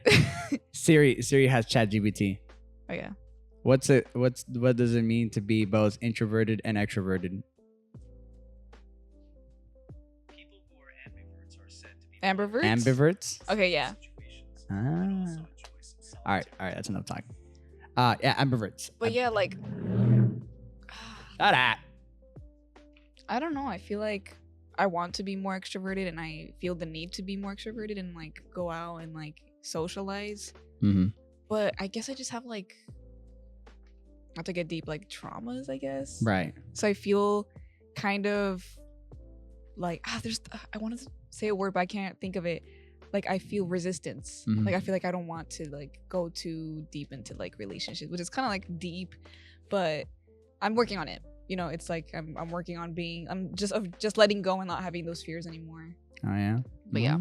Siri has chat GBT. Oh yeah. What does it mean to be both introverted and extroverted? Ambiverts? Ambiverts. Okay, yeah. Ah. All right, that's enough talking. Yeah, ambiverts. But yeah, like, That. I don't know. I feel like I want to be more extroverted and I feel the need to be more extroverted and like go out and like socialize. Mm-hmm. But I guess I just have like, not to get deep, like traumas, I guess. Right. So I feel kind of like, I wanted to say a word, but I can't think of it. Like I feel resistance. Mhm. Like I feel like I don't want to like go too deep into like relationships, which is kind of like deep, but I'm working on it. You know, it's like I'm working on being, I'm just letting go and not having those fears anymore. Oh yeah. But yeah.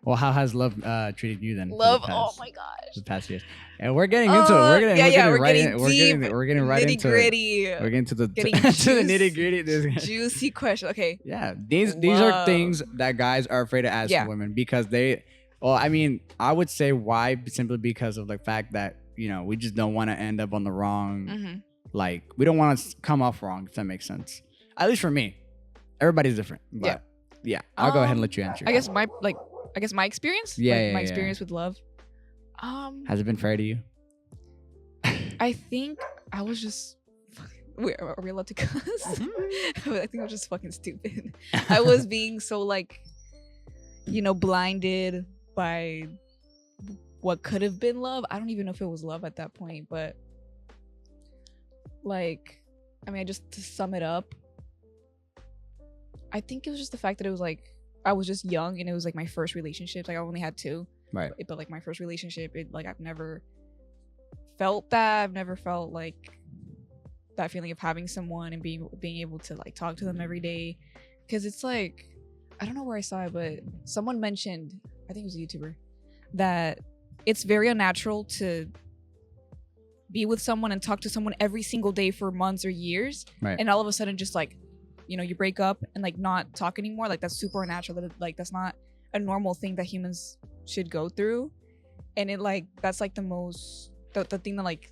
Well, how has love treated you then? for the Love, past- oh my gosh. The past years, and we're getting into it. We're getting right getting in. deep, We're getting right nitty into it. gritty, We're getting to the getting to the juice- nitty gritty. juicy question. Okay, Yeah, these are Love. things that guys are afraid to ask Yeah. women because they. Well, I mean, I would say why simply because of the fact that we just don't want to end up on the wrong. hmm Like we don't want to come off wrong. If that makes sense. At least for me, everybody's different. But yeah, I'll go ahead and let you answer. I guess my experience. Yeah, like, yeah, my yeah. experience with love. Has it been fair to you? I think I was just. Wait, are we allowed to cuss? I think I was just fucking stupid. I was being so like, blinded by what could have been love. I don't even know if it was love at that point, but like, I mean, just to sum it up, I think it was just the fact that it was like I was just young and it was like my first relationship. Like I only had two, Right. but like my first relationship, I've never felt that. I've never felt like that feeling of having someone and being able to like talk to them every day, because it's like, I don't know where I saw it, but someone mentioned, I think it was a YouTuber, that it's very unnatural to be with someone and talk to someone every single day for months or years, Right. and all of a sudden just like, you break up and like not talk anymore. Like that's super unnatural. That's not a normal thing that humans should go through, and it like that's like the thing that like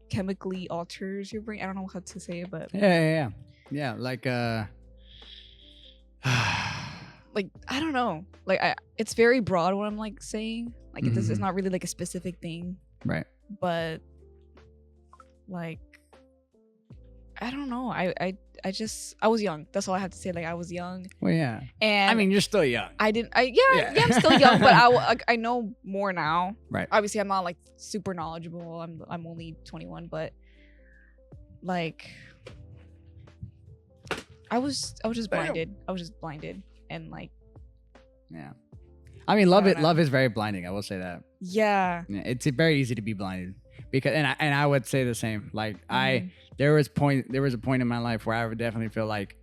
chemically alters your brain. I don't know how to say it, but Yeah. Like like I don't know. Like it's very broad what I'm like saying. Like it's Mhm. not really like a specific thing, right. but like I don't know. I was young. That's all I have to say. Like I was young, Well, yeah. and I mean, you're still young. yeah, I'm still young, but I know more now. Right. Obviously, I'm not like super knowledgeable. I'm only 21, but like I was just blinded. I was just blinded, and like Yeah. I mean, love I don't know. Love is very blinding. I will say that. yeah. Yeah, it's very easy to be blinded because, and I would say the same. Like Mhm. there was a point in my life where I would definitely feel like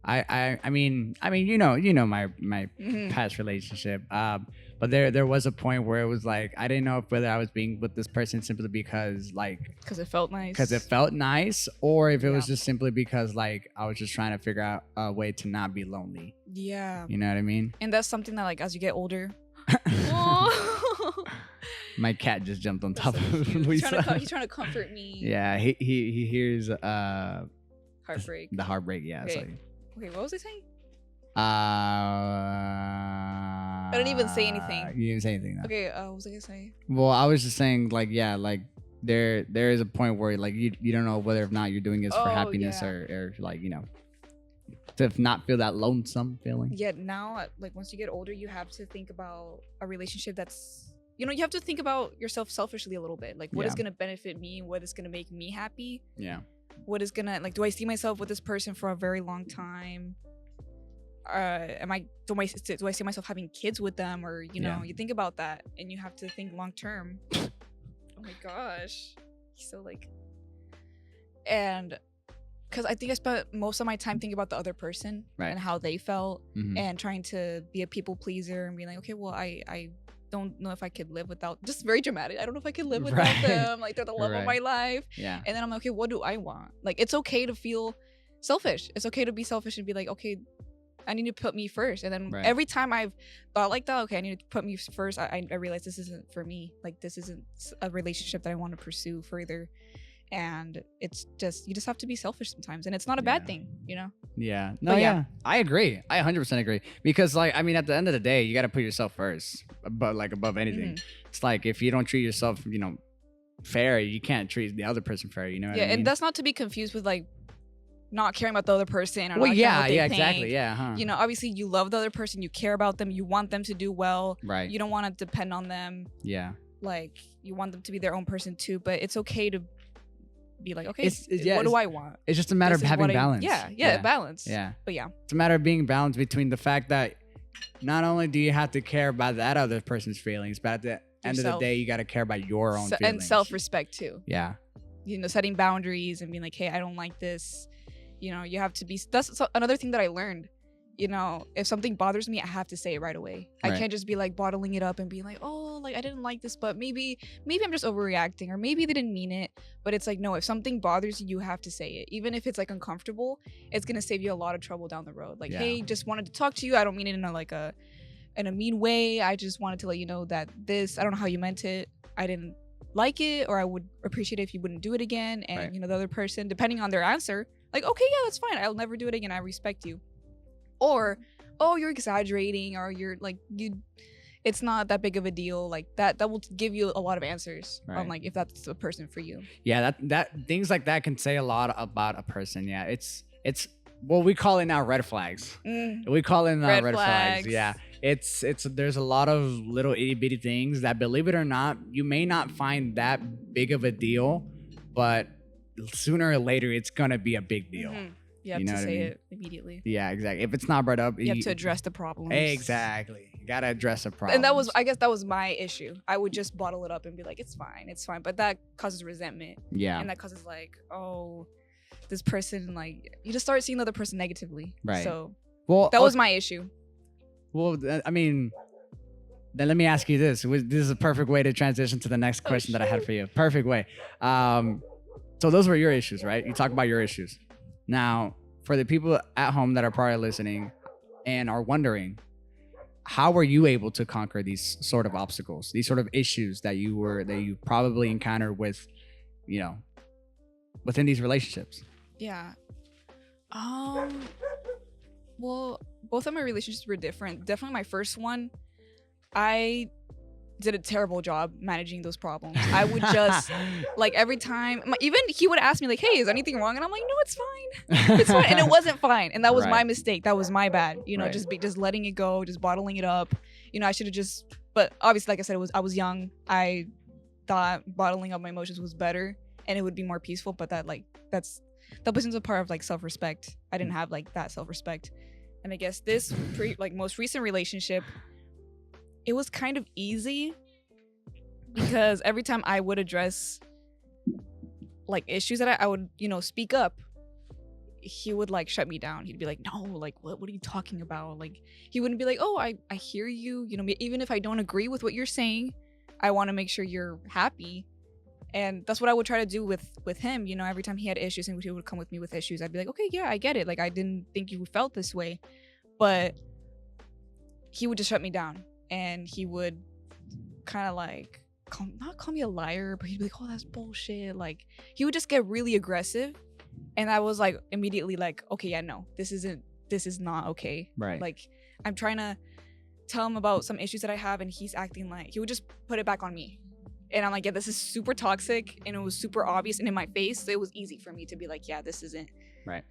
I mean you know my Mhm. past relationship. But there was a point where it was like I didn't know whether I was being with this person simply because Because it felt nice. it felt nice, or if it was Yeah. just simply because like I was just trying to figure out a way to not be lonely. Yeah. You know what I mean? And that's something that like as you get older. My cat just jumped on top That's so of cute. He's Luisa. he's trying to comfort me. Yeah, he hears Heartbreak. the heartbreak. Yeah. Okay. So, Okay, what was I saying? I didn't even say anything. You didn't say anything. No. Okay, what was I gonna say? Well, I was just saying, like, yeah, like there is a point where like you don't know whether or not you're doing this for Oh, happiness yeah. or like to not feel that lonesome feeling. Yet now, like once you get older, you have to think about a relationship that's, you have to think about yourself selfishly a little bit. Like what is Yeah. gonna benefit me? What is gonna make me happy? Yeah. What is gonna like? Do I see myself with this person for a very long time? Do I see myself having kids with them, or Yeah. you think about that and you have to think long term. Oh my gosh, so like, and because I think I spent most of my time thinking about the other person Right. and how they felt, Mhm. and trying to be a people pleaser and be like, okay, well, I don't know if I could live without, just very dramatic. I don't know if I could live without Right. them. Like they're the love of Right. my life. Yeah. And then I'm like, okay, what do I want? Like, it's okay to feel selfish. It's okay to be selfish and be like, okay, I need to put me first. And then Right. every time I've thought like that, okay, I need to put me first, I realize this isn't for me. Like, this isn't a relationship that I want to pursue further. And it's just, you just have to be selfish sometimes, and it's not a bad Yeah. thing, you know? Yeah. No, But yeah. yeah. I agree. I 100% agree. Because like, I mean, at the end of the day, you got to put yourself first, but like above anything. It's like if you don't treat yourself, fair, you can't treat the other person fair. You know what Yeah, I mean? and that's not to be confused with like not caring about the other person or well, not caring yeah, what they yeah, think. exactly. Yeah. Huh. You know, obviously you love the other person, you care about them, you want them to do well. Right. You don't want to depend on them. Yeah. Like you want them to be their own person too, but it's okay to be like, okay, Yeah, what do I want? It's just a matter This of is having what I- balance. Yeah, balance. Yeah. But yeah, It's a matter of being balanced between the fact that not only do you have to care about that other person's feelings, but at the end of the Yourself. day, you got to care about your own feelings. and self-respect too. Yeah. You know, setting boundaries and being like, hey, I don't like this. You know, you have to be. That's another thing that I learned. You know, if something bothers me, I have to say it right away. I Right. can't just be like bottling it up and being like, oh, like I didn't like this, but maybe I'm just overreacting, or maybe they didn't mean it. But it's like, no, if something bothers you, you have to say it, even if it's like uncomfortable. It's gonna save you a lot of trouble down the road. Like, Yeah. hey, just wanted to talk to you. I don't mean it in a mean way. I just wanted to let you know that this, I don't know how you meant it. I didn't like it, or I would appreciate it if you wouldn't do it again. And Right. you know, the other person, depending on their answer, like, okay, yeah, that's fine. I'll never do it again. I respect you. Or, oh, you're exaggerating, or you're like, it's not that big of a deal. Like that will give you a lot of answers Right. on like if that's the person for you. Yeah, that things like that can say a lot about a person. Yeah, it's what we call it now red flags. We call it now Red red flags. flags. Yeah, it's there's a lot of little itty bitty things that, believe it or not, you may not find that big of a deal, but sooner or later it's gonna be a big deal. Mhm. You have You know to what I say mean? it immediately. Yeah, exactly. If it's not brought up, You have to address the problems. Exactly. You gotta address a problem. And I guess that was my issue. I would just bottle it up and be like, it's fine. But that causes resentment. yeah, And that causes like, oh, this person, like, you just start seeing the other person negatively. Right. So well, that was my issue. well. I mean, then let me ask you this. This is a perfect way to transition to the next Oh, question that I had for you. Perfect way. So those were your issues, right? You talk about your issues. Now, for the people at home that are probably listening and are wondering, how were you able to conquer these sort of obstacles, these sort of issues that you probably encountered with, within these relationships? Yeah. Well, both of my relationships were different. Definitely my first one, I did a terrible job managing those problems. I would just like every time, even he would ask me like, "Hey, is anything wrong?" And I'm like, "No, it's fine. It's fine." And it wasn't fine. And that was my Right. mistake. That was my bad. You know, Right. just letting it go, just bottling it up. You know, I should have just. But obviously, like I said, I was young. I thought bottling up my emotions was better and it would be more peaceful. But that was a part of like self-respect. I didn't have like that self-respect. And I guess this most recent relationship, it was kind of easy because every time I would address like issues that I would, speak up, he would like shut me down. He'd be like, no, like what are you talking about? Like he wouldn't be like, oh, I hear you, even if I don't agree with what you're saying, I want to make sure you're happy. And that's what I would try to do with him. Every time he had issues and he would come with me with issues, I'd be like, okay, yeah, I get it. Like I didn't think you felt this way. But he would just shut me down. And he would kind of like not call me a liar, but he'd be like, oh, that's bullshit. Like he would just get really aggressive. And I was like immediately like, okay, yeah, no, this is not okay. Right. Like I'm trying to tell him about some issues that I have and he's acting like he would just put it back on me. And I'm like, yeah, this is super toxic and it was super obvious and in my face. So it was easy for me to be like, yeah, this isn't. Right.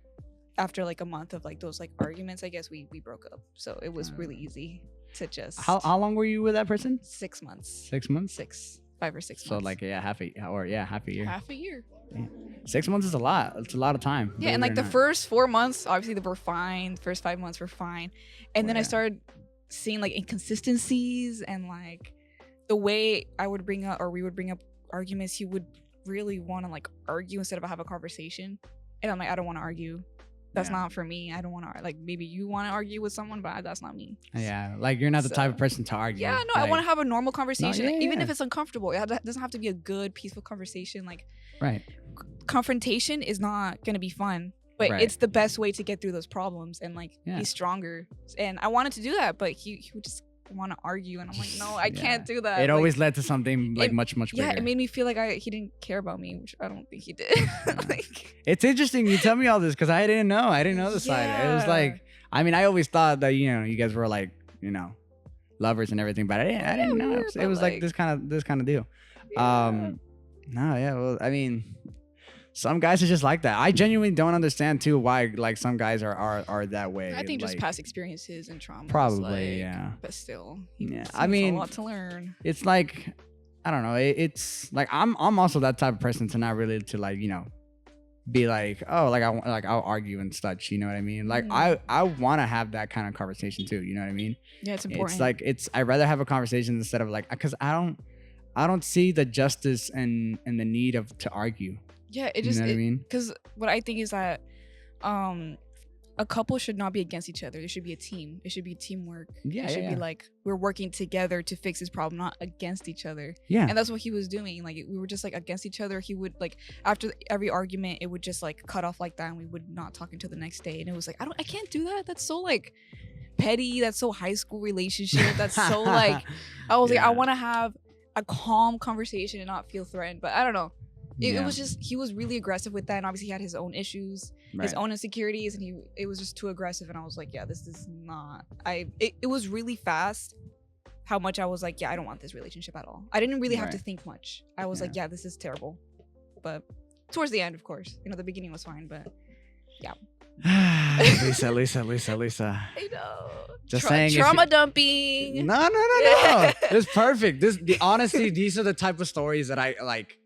After like a month of like those like arguments, I guess we broke up. So it was really easy to just How long were you with that person? 6 months. 6 months. 5 or 6 So months. like half a year. half a year. 6 months is a lot. It's a lot of time. Yeah, and like the first 4 months, obviously they were fine. The first 5 months were fine. And then I Yeah. started seeing like inconsistencies and like the way I would bring up or we would bring up arguments, he would really want to like argue instead of have a conversation. And I'm like, I don't want to argue. That's Yeah. not for me. I don't want to like maybe you want to argue with someone, but that's not me. Yeah, like you're not the type of So- person to argue. Yeah, no, I Like, want to have a normal conversation, yeah, even yeah. if it's uncomfortable. It doesn't have to be a good, peaceful conversation. Like Right. confrontation is not gonna be fun, but Right. it's the best way to get through those problems and like Yeah. be stronger. And I wanted to do that, but he would just want to argue, and I'm like, no, I Yeah. can't do that. It Like, always led to something like it- much bigger. yeah, it made me feel like he didn't care about me, which I don't think he did. Like, It's interesting you tell me all this because I didn't know. I didn't know the side. It was Yeah. like, I mean, I always thought that you guys were like, lovers and everything, but I didn't Yeah, know. we were, It but, was like like- this kind of deal. yeah. No, yeah. Well, I mean, some guys are just like that. I genuinely don't understand too why like some guys are that way. I think just like, past experiences and trauma. Probably, yeah. But still, Yeah, he I has mean, a lot to learn. it's like I don't know. It's like I'm also that type of person to not really to like be like I'll argue and such. You know what I mean? Like I want to have that kind of conversation too. You know what I mean? Yeah, it's important. It's like I'd rather have a conversation instead of like because I don't see the justice and the need to argue. yeah, it You just know what I mean? because what I think is that a couple should not be against each other. There should be a team. It should be teamwork. Yeah, It should yeah, be yeah. like we're working together to fix this problem, not against each other. Yeah. And that's what he was doing. Like we were just like against each other. He would like after every argument, it would just like cut off like that, and we would not talk until the next day. And it was like I can't do that. That's so like petty. That's so high school relationship. That's so like I was like Yeah. I want to have a calm conversation and not feel threatened. But I don't know. It Yeah. was just he was really aggressive with that, and obviously he had his own issues, his Right. own insecurities, and it was just too aggressive. And I was like, yeah, this is not. It was really fast. How much I was like, yeah, I don't want this relationship at all. I didn't really have to Right. think much. I was like, yeah, this is terrible. But towards the end, of course, the beginning was fine, but Lisa. I know. Just saying, if trauma you- dumping. No. It's perfect. Honestly, these are the type of stories that I like.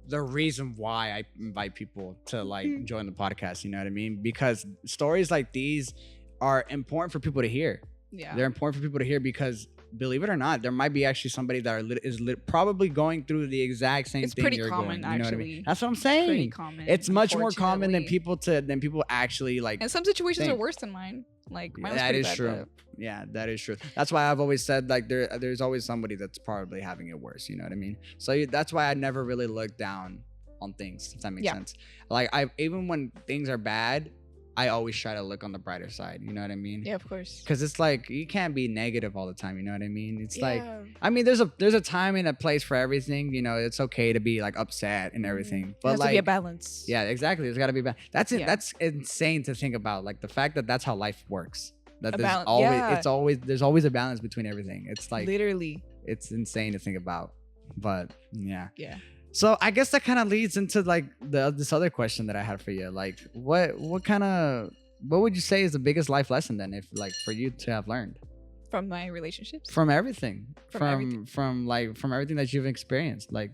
The reason why I invite people to like join the podcast, you know what I mean? Because stories like these are important for people to hear. Yeah. They're important for people to hear because, believe it or not, there might be actually somebody that is probably going through the exact same It's thing pretty you're common, going. You know what I mean? actually. That's what I'm Pretty saying. common. It's much more common than unfortunately. people actually like. And some situations are think. worse than mine. Like mine was That pretty is bad, true. but- Yeah, that is true. That's why I've always said like there's always somebody that's probably having it worse. You know what I mean? So that's why I never really look down on things. If that makes Yeah. sense. Like even when things are bad, I always try to look on the brighter side. You know what I mean? Yeah, of course. Because it's like you can't be negative all the time. You know what I mean? It's like Yeah. I mean there's a time and a place for everything. You know, it's okay to be like upset and everything. It But has like to be a balance. yeah, exactly. There's got to be bad. That's it. Yeah. That's insane to think about. Like the fact that that's how life works. That A there's balance, always yeah. there's always a balance between everything. It's like Literally. it's insane to think about. But yeah. Yeah. So I guess that kind of leads into like this other question that I had for you. Like what would you say is the biggest life lesson then if like for you to have learned From my relationships. from everything From from everything. from everything that you've experienced like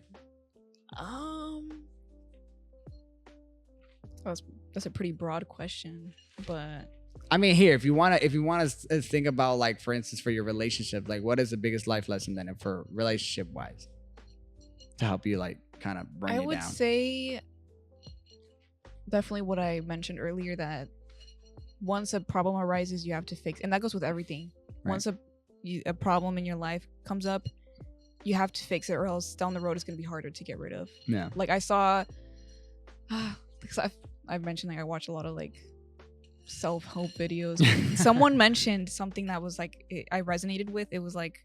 That's a pretty broad question, but I mean, here, if you want to think about, like, for instance, for your relationship, like, what is the biggest life lesson then for relationship wise to help you, like, kind of bring I you would down? say definitely what I mentioned earlier, that once a problem arises, you have to fix, and that goes with everything. Right. Once a problem in your life comes up, you have to fix it, or else down the road it's gonna be harder to get rid of. Yeah. Like I saw, because I've mentioned like I watch a lot of like self-help videos. Someone mentioned something that was like I resonated with. It was like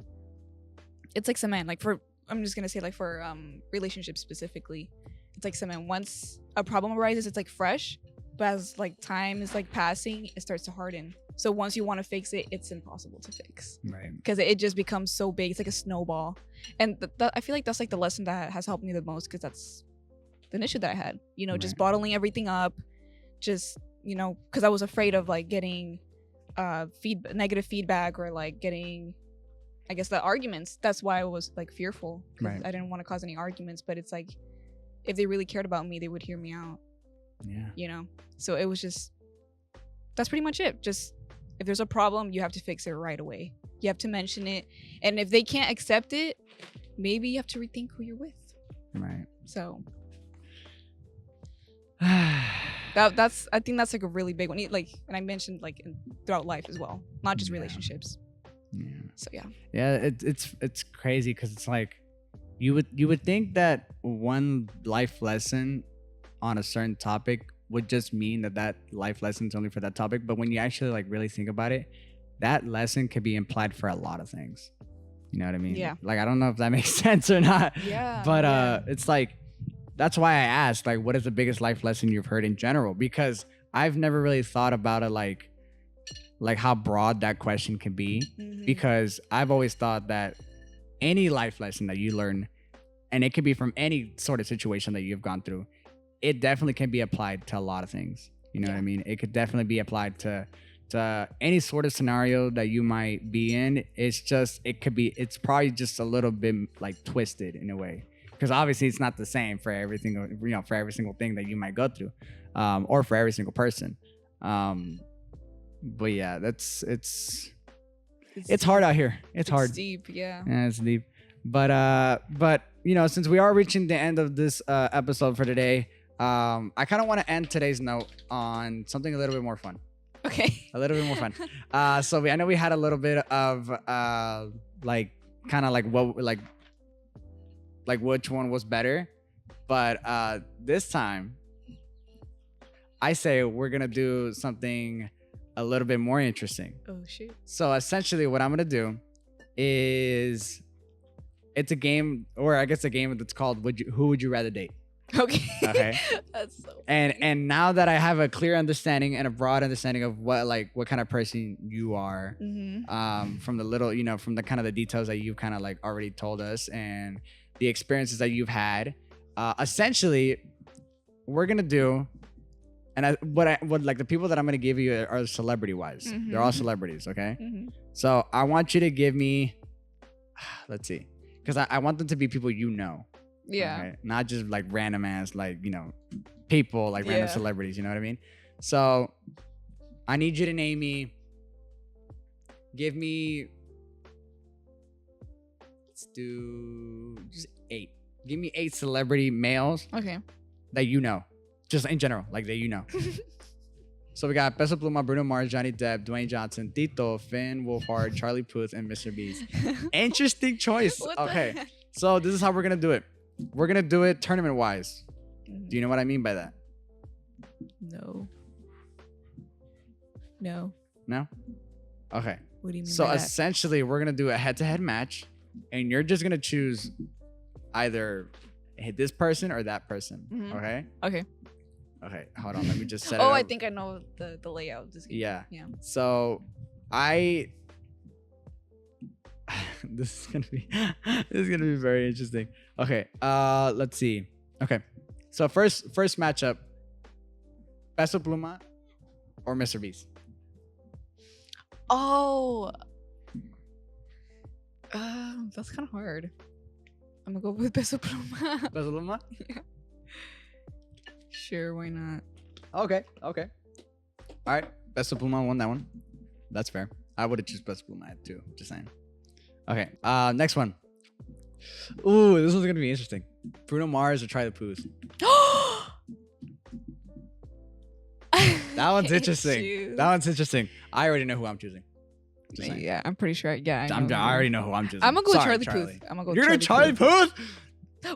it's like cement. Like I'm just gonna say like for relationships specifically, it's like cement. Once a problem arises, it's like fresh, but as like time is like passing, it starts to harden. So once you want to fix it, it's impossible to fix Right. because it just becomes so big. It's like a snowball, and I feel like that's like the lesson that has helped me the most, because that's an issue that I had. Just Right. bottling everything up, just because I was afraid of like getting negative feedback, or like getting, I guess, the arguments. That's why I was like fearful, 'cause Right. I didn't want to cause any arguments. But it's like if they really cared about me, they would hear me out. Yeah. So it was just, that's pretty much it. Just if there's a problem, you have to fix it right away. You have to mention it, and if they can't accept it, maybe you have to rethink who you're with. Right. So that's I think that's like a really big one. Like, and I mentioned like throughout life as well, not just Yeah. relationships. Yeah. So yeah. Yeah, it's crazy because it's like you would think that one life lesson on a certain topic would just mean that life lesson's only for that topic, but when you actually like really think about it, that lesson could be implied for a lot of things. You know what I mean? Yeah. Like, I don't know if that makes sense or not. Yeah, But yeah. it's like, that's why I asked, like, what is the biggest life lesson you've heard in general? Because I've never really thought about it like how broad that question can be. Mhm. Because I've always thought that any life lesson that you learn, and it could be from any sort of situation that you've gone through, it definitely can be applied to a lot of things. You know what I mean? It could definitely be applied to any sort of scenario that you might be in. It's probably just a little bit like twisted in a way, because obviously it's not the same for everything, for every single thing that you might go through, or for every single person. But yeah, it's hard out here. It's hard. deep, yeah. Yeah, it's deep. But since we are reaching the end of this episode for today, I kind of want to end today's note on something a little bit more fun. Okay. A little bit more fun. So I know we had a little bit of like kind of like what like which one was better, but this time I say we're gonna do something a little bit more interesting. Oh shoot. So essentially, what I'm gonna do is it's a game, or I guess a game that's called Who Would You Rather Date? Okay. Okay. That's so. And now that I have a clear understanding and a broad understanding of what kind of person you are, Mm-hmm. from the little, from the kind of the details that you've kind of like already told us and the experiences that you've had, essentially, we're gonna do. And what like the people that I'm gonna give you are celebrity wise. They're all celebrities, okay? Mm-hmm. So I want you to give me, let's see, because I want them to be people you know. Yeah. Okay? Not just like random ass, like, people, like random Yeah. celebrities, you know what I mean? So I need you to name me, give me, let's do just 8. Give me 8 celebrity males Okay. that you know, just in general, like that you know. So we got Peso Pluma, Bruno Mars, Johnny Depp, Dwayne Johnson, Tito, Finn Wolfhard, Charlie Puth, and Mr. Beast. Interesting choice. What the Okay, heck? so this is how we're gonna do it. We're gonna do it tournament wise. Mhm. Do you know what I mean by that? No. No. No? Okay. What do you mean So by that? essentially, we're gonna do a head-to-head match, and you're just gonna choose either hit this person or that person. Mhm. Okay. Okay. Okay. Hold on. Let me just set it Oh, up. I think I know the layout. This game. Yeah. Yeah. So this is gonna be very interesting. Okay. Let's see. Okay. So first matchup, Peso Pluma or Mr. Beast. Oh. That's kind of hard. I'm gonna go with Peso Pluma. Peso Pluma? Sure, why not? Okay. All right. Peso Pluma won that one. That's fair. I would have chosen Peso Pluma too. Just saying. Okay. Next one. Ooh, this one's gonna be interesting. Bruno Mars or Charlie Puth. That one's interesting. That one's interesting. I already know who I'm choosing. Just saying. Yeah, I'm pretty sure. Yeah, I already know who I'm choosing. I'm gonna go with Sorry, Charlie Puth. I'm gonna go. You're with gonna Charlie Puth?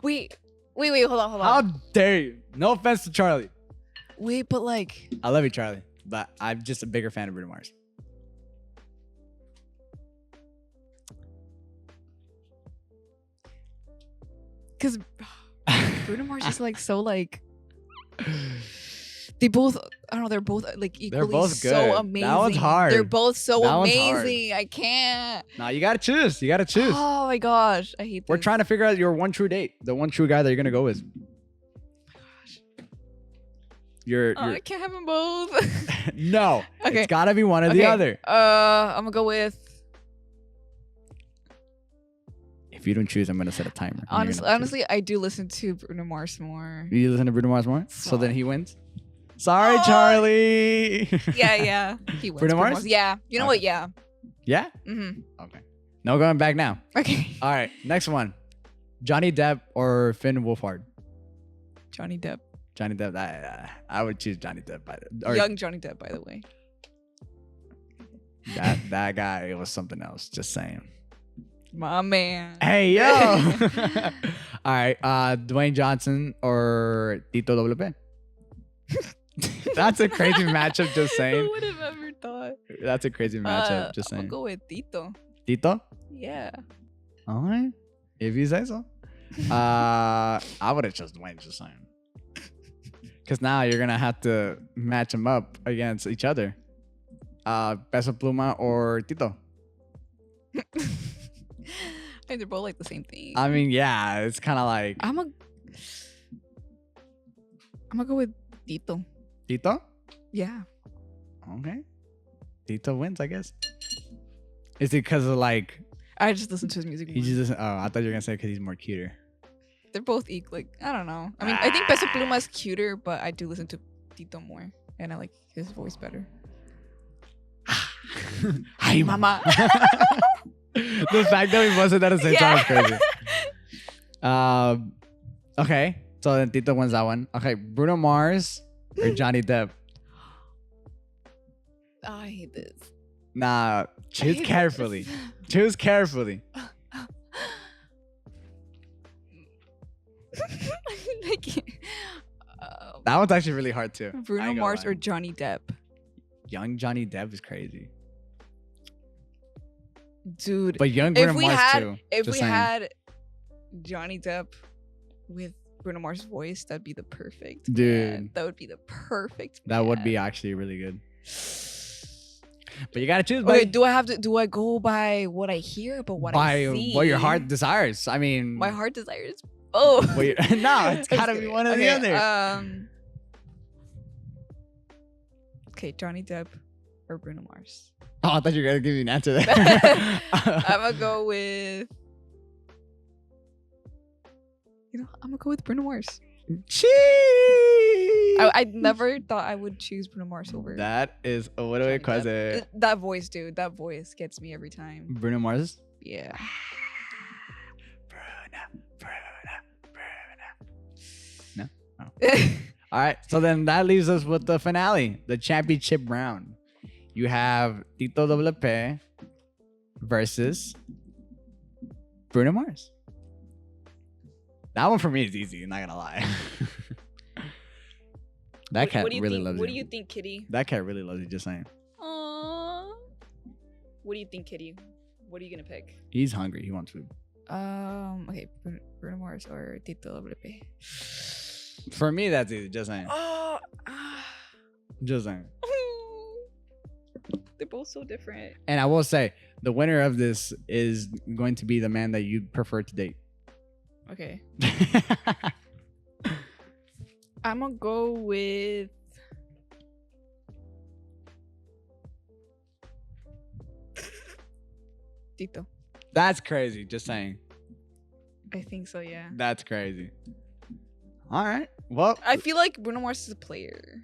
Wait, hold on. How dare you? No offense to Charlie. Wait, but like, I love you, Charlie, but I'm just a bigger fan of Bruno Mars. cause Bruno Mars is like so like. They both, I don't know. They're both like equally both good. so amazing. That one's hard. They're both so That one's hard. amazing. I can't. Nah, you gotta choose. You gotta choose. Oh my gosh, I hate this. We're trying to figure out your one true date, the one true guy that you're gonna go with. You're Oh, I can't have them both. no. Okay. It's gotta be one or the other. I'm gonna go with. If you don't choose, I'm gonna set a timer. and you're gonna choose. Honestly, I do listen to Bruno Mars more. You listen to Bruno Mars more, so then Small. he wins. Sorry, Oh. Charlie. Yeah. He wins. Bruno Mars? Yeah. You know Okay. what? Yeah. Yeah. Mm-hmm. Okay. No going back now. Okay. All right. Next one. Johnny Depp or Finn Wolfhard. Johnny Depp. Johnny Depp. I would choose Johnny Depp. Or Young Johnny Depp, by the way. that guy. It was something else. Just saying. My man. Hey yo. All right. Dwayne Johnson or Tito WP. That's a crazy matchup. Just Who saying. would have ever thought? That's a crazy matchup. Just I'm saying. gonna go with Tito. Tito. Yeah. All right. If you say so. I would have just went. Just saying. Because now you're gonna have to match them up against each other. Peso Pluma or Tito. I think they're both like the same thing. I mean, yeah, it's kind of like I'm gonna go with Tito. Tito. Yeah. Okay. Tito wins, I guess. Is it because of like I just listen to his music. he more. just doesn't? Oh, I thought you were gonna say because he's more cuter. They're both equal. Like I don't know. I mean, I think Peso Pluma is cuter, but I do listen to Tito more, and I like his voice better. Hi, Mama. The fact that we both said that at the same time is crazy. Okay. So then Tito wins that one. Okay, Bruno Mars or Johnny Depp? Oh, I hate this. Nah, choose hate carefully. this. Choose carefully. I can't. That one's actually really hard too. I Bruno ain't gonna Mars lie. or Johnny Depp? Young Johnny Depp is crazy. Dude, But young Bruno if we Mars had too. if Just we saying. had Johnny Depp with Bruno Mars' voice, that'd be the perfect Dude. man. That would be the perfect That would be man. actually really good. But you gotta choose Okay, by do I go by what I hear, but what by I see? what your heart desires. I mean, My heart desires both. what your- no, it's I'm gotta just be kidding. one or the Okay, other. Okay, Johnny Depp or Bruno Mars. Oh, I thought you were gonna give me an answer there. I'm gonna go with. I'm gonna go with Bruno Mars. Chee! I never thought I would choose Bruno Mars over. That is what do Johnny we call Depp. it? That voice, dude. That voice gets me every time. Bruno Mars. Yeah. No. All right. So then that leaves us with the finale, the championship round. You have Tito WP versus Bruno Mars. That one for me is easy. Not gonna lie. That cat really loves you. What do you think, Kitty? That cat really loves you. Just saying. Aww. What do you think, Kitty? What are you gonna pick? He's hungry. He wants food. Okay, Bruno Mars or Tito WP. For me, that's easy. Just saying. Oh, Just saying. they're both so different. And I will say, the winner of this is going to be the man that you prefer to date. Okay, I'm gonna go with. Tito. That's crazy. Just saying. I think so, yeah. That's crazy. All right. Well, I feel like Bruno Mars is a player.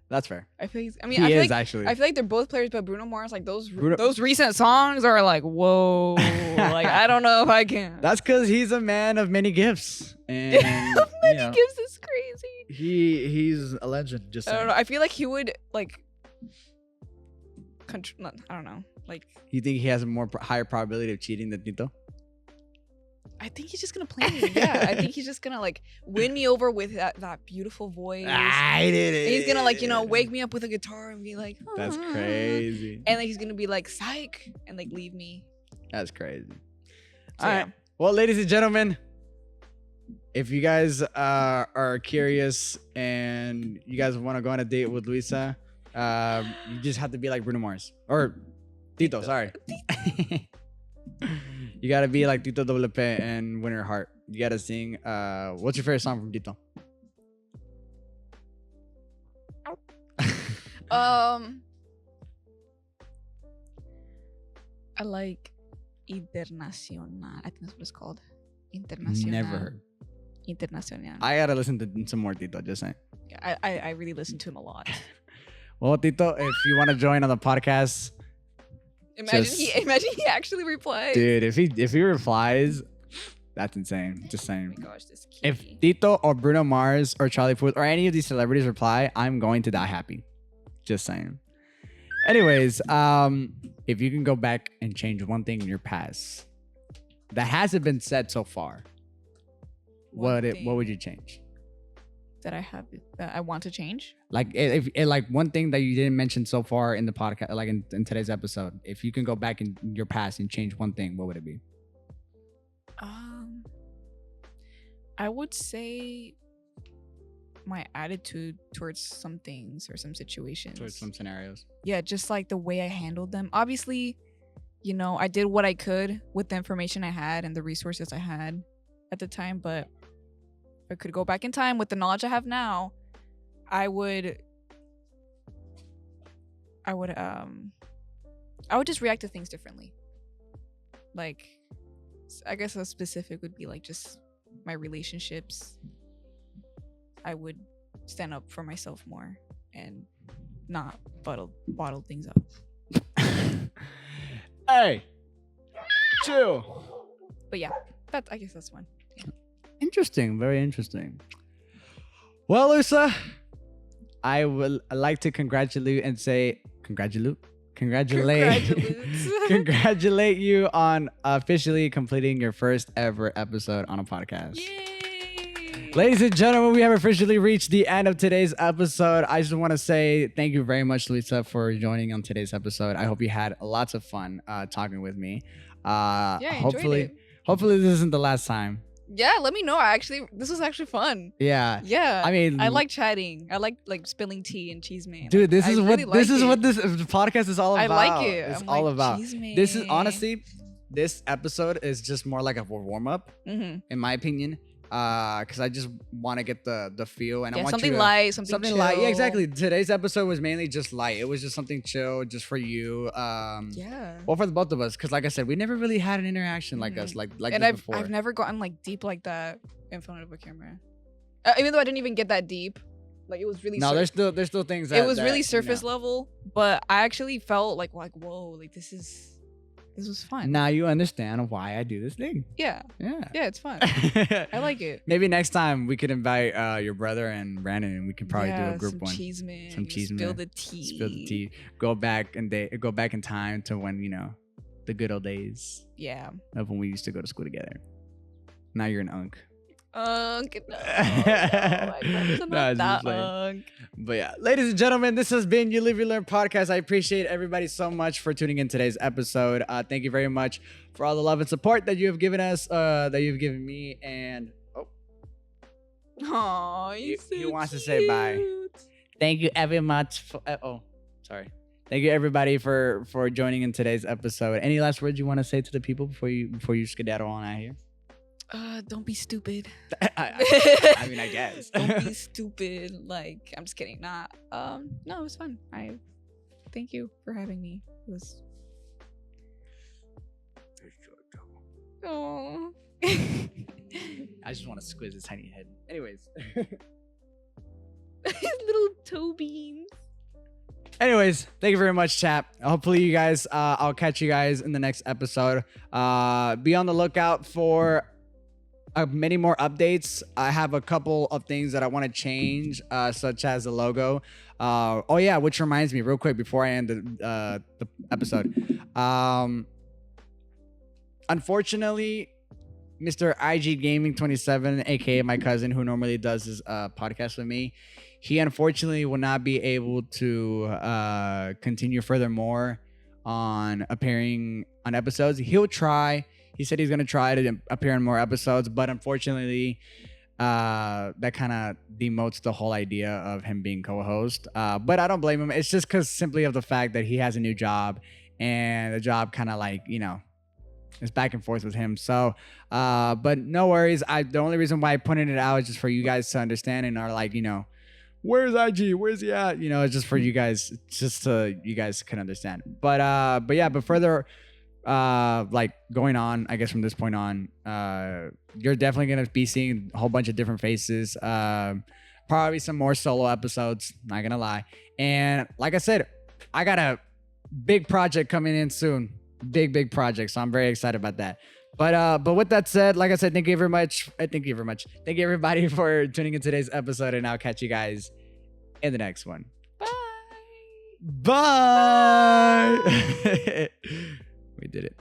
that's fair. I feel he's. I He mean, I feel is like actually. I feel like they're both players, but Bruno Mars, like those Bruno- recent songs are like, whoa, like I don't know if I can. That's because he's a man of many gifts, and Many you know, gives this crazy. he's a legend. Just I don't saying. know. I feel like he would like. I don't know. Like, You think he has a more higher probability of cheating than Tito? I think he's just gonna play me. Yeah, I think he's just gonna like win me over with that beautiful voice. I did it. And he's gonna like wake me up with a guitar and be like, That's "Ah." crazy. And like he's gonna be like psych and like leave me. That's crazy. So, All yeah. right. Well, ladies and gentlemen, if you guys are curious and you guys want to go on a date with Luisa, you just have to be like Bruno Mars or Tito. Sorry. You gotta be like Tito WP and win her heart. You gotta sing. What's your favorite song from Tito? I like Internacional. I think that's what it's called. Internacional. Never heard. Internacional. I gotta listen to some more Tito. Just saying. I really listen to him a lot. Well, Tito, if you want to join on the podcast, Imagine he actually replies. dude, if he replies, that's insane. Just Oh saying. my gosh, this If kitty. Tito or Bruno Mars or Charlie Puth or any of these celebrities reply, I'm going to die happy. Just saying. Anyways, if you can go back and change one thing in your past that hasn't been said so far, One what thing would you change? that I have that I want to change. Like if like one thing that you didn't mention so far in the podcast, like in today's episode, if you can go back in your past and change one thing, what would it be? I would say my attitude towards some things or some situations. Towards some scenarios. Yeah, just like the way I handled them. Obviously, you know, I did what I could with the information I had and the resources I had at the time, but if I could go back in time with the knowledge I have now, I would just react to things differently. Like, I guess a specific would be like just my relationships. I would stand up for myself more and not bottle things up. Hey, chill. But yeah, I guess that's one. Yeah. Interesting, very interesting. Well, Lisa, I would like to congratulate and say congratulate congratulate you on officially completing your first ever episode on a podcast. Yay! Ladies and gentlemen, we have officially reached the end of today's episode. I just want to say thank you very much, Lisa, for joining on today's episode. I hope you had lots of fun talking with me. I enjoyed Hopefully this isn't the last time. Yeah, let me know. This was actually fun. Yeah. Yeah. I mean, I like chatting. I like spilling tea and cheese man. Dude, this I is really what this like is it. what this podcast is all I about. like it. It's I'm all like, about. "Cheese This is man." honestly, this episode is just more like a warm up, Mhm. in my opinion. Because I just want to get the feel, and I Yeah, want something you to, light, something light. Yeah, chill. exactly. Today's episode was mainly just light. It was just something chill, just for you. Yeah. Well, for the both of us, because like I said, we never really had an interaction like us, like And this I've before. never gotten like deep like that in front of a camera. Even though I didn't even get that deep, like it was really. No, there's still things that it was that, really you surface know. level, but I actually felt like whoa, like this was fun. Now you understand why I do this thing. Yeah, Yeah. yeah, it's fun. I like it. Maybe next time we could invite your brother and Brandon, and we can probably do a group some one. Cheese man. Some cheese Spill man. the tea. Spill the tea. Go back in time to when the good old days Yeah. of when we used to go to school together. Now you're an unk. Unk. No, I'm No, not it's that just playing. unk. But yeah, ladies and gentlemen, this has been You Live, You Learn podcast. I appreciate everybody so much for tuning in today's episode. Thank you very much for all the love and support that you have given us, that you've given me, and Aw, he wants to say bye. Thank you very much for sorry. Thank you everybody for joining in today's episode. Any last words you want to say to the people before you skedaddle on out here? Don't be stupid. I mean, I guess. Don't be stupid. Like, I'm just kidding. Nah. No, it was fun. I thank you for having me. It was. Oh. I just want to squeeze his tiny head. Anyways. Little toe beans. Anyways, thank you very much, chat. Hopefully you guys, I'll catch you guys in the next episode. Be on the lookout for many more updates. I have a couple of things that I want to change, such as the logo. Oh yeah, which reminds me, real quick before I end the episode. Unfortunately, Mr. IG Gaming 27, aka my cousin, who normally does his podcast with me, he unfortunately will not be able to continue furthermore on appearing on episodes. He'll try. He said he's gonna try to appear in more episodes, but unfortunately, that kind of demotes the whole idea of him being co-host. But I don't blame him. It's just because simply of the fact that he has a new job, and the job kind of like it's back and forth with him. So, but no worries. The only reason why I pointed it out is just for you guys to understand and are like, where's IG? Where's he at? It's just for you guys, just so you guys can understand. But yeah, but further, like going on, I guess from this point on, you're definitely gonna be seeing a whole bunch of different faces. Probably some more solo episodes. Not gonna lie. And like I said, I got a big project coming in soon. Big project. So I'm very excited about that. But with that said, like I said, thank you very much. Thank you everybody for tuning in today's episode, and I'll catch you guys in the next one. Bye. We did it.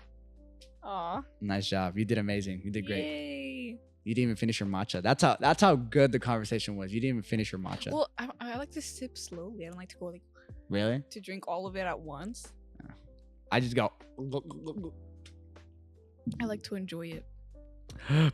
Aw. Nice job. You did amazing. You did great. Yay. You didn't even finish your matcha. That's how good the conversation was. You didn't even finish your matcha. Well, I like to sip slowly. I don't like to go like Really? to drink all of it at once. I just go. I like to enjoy it.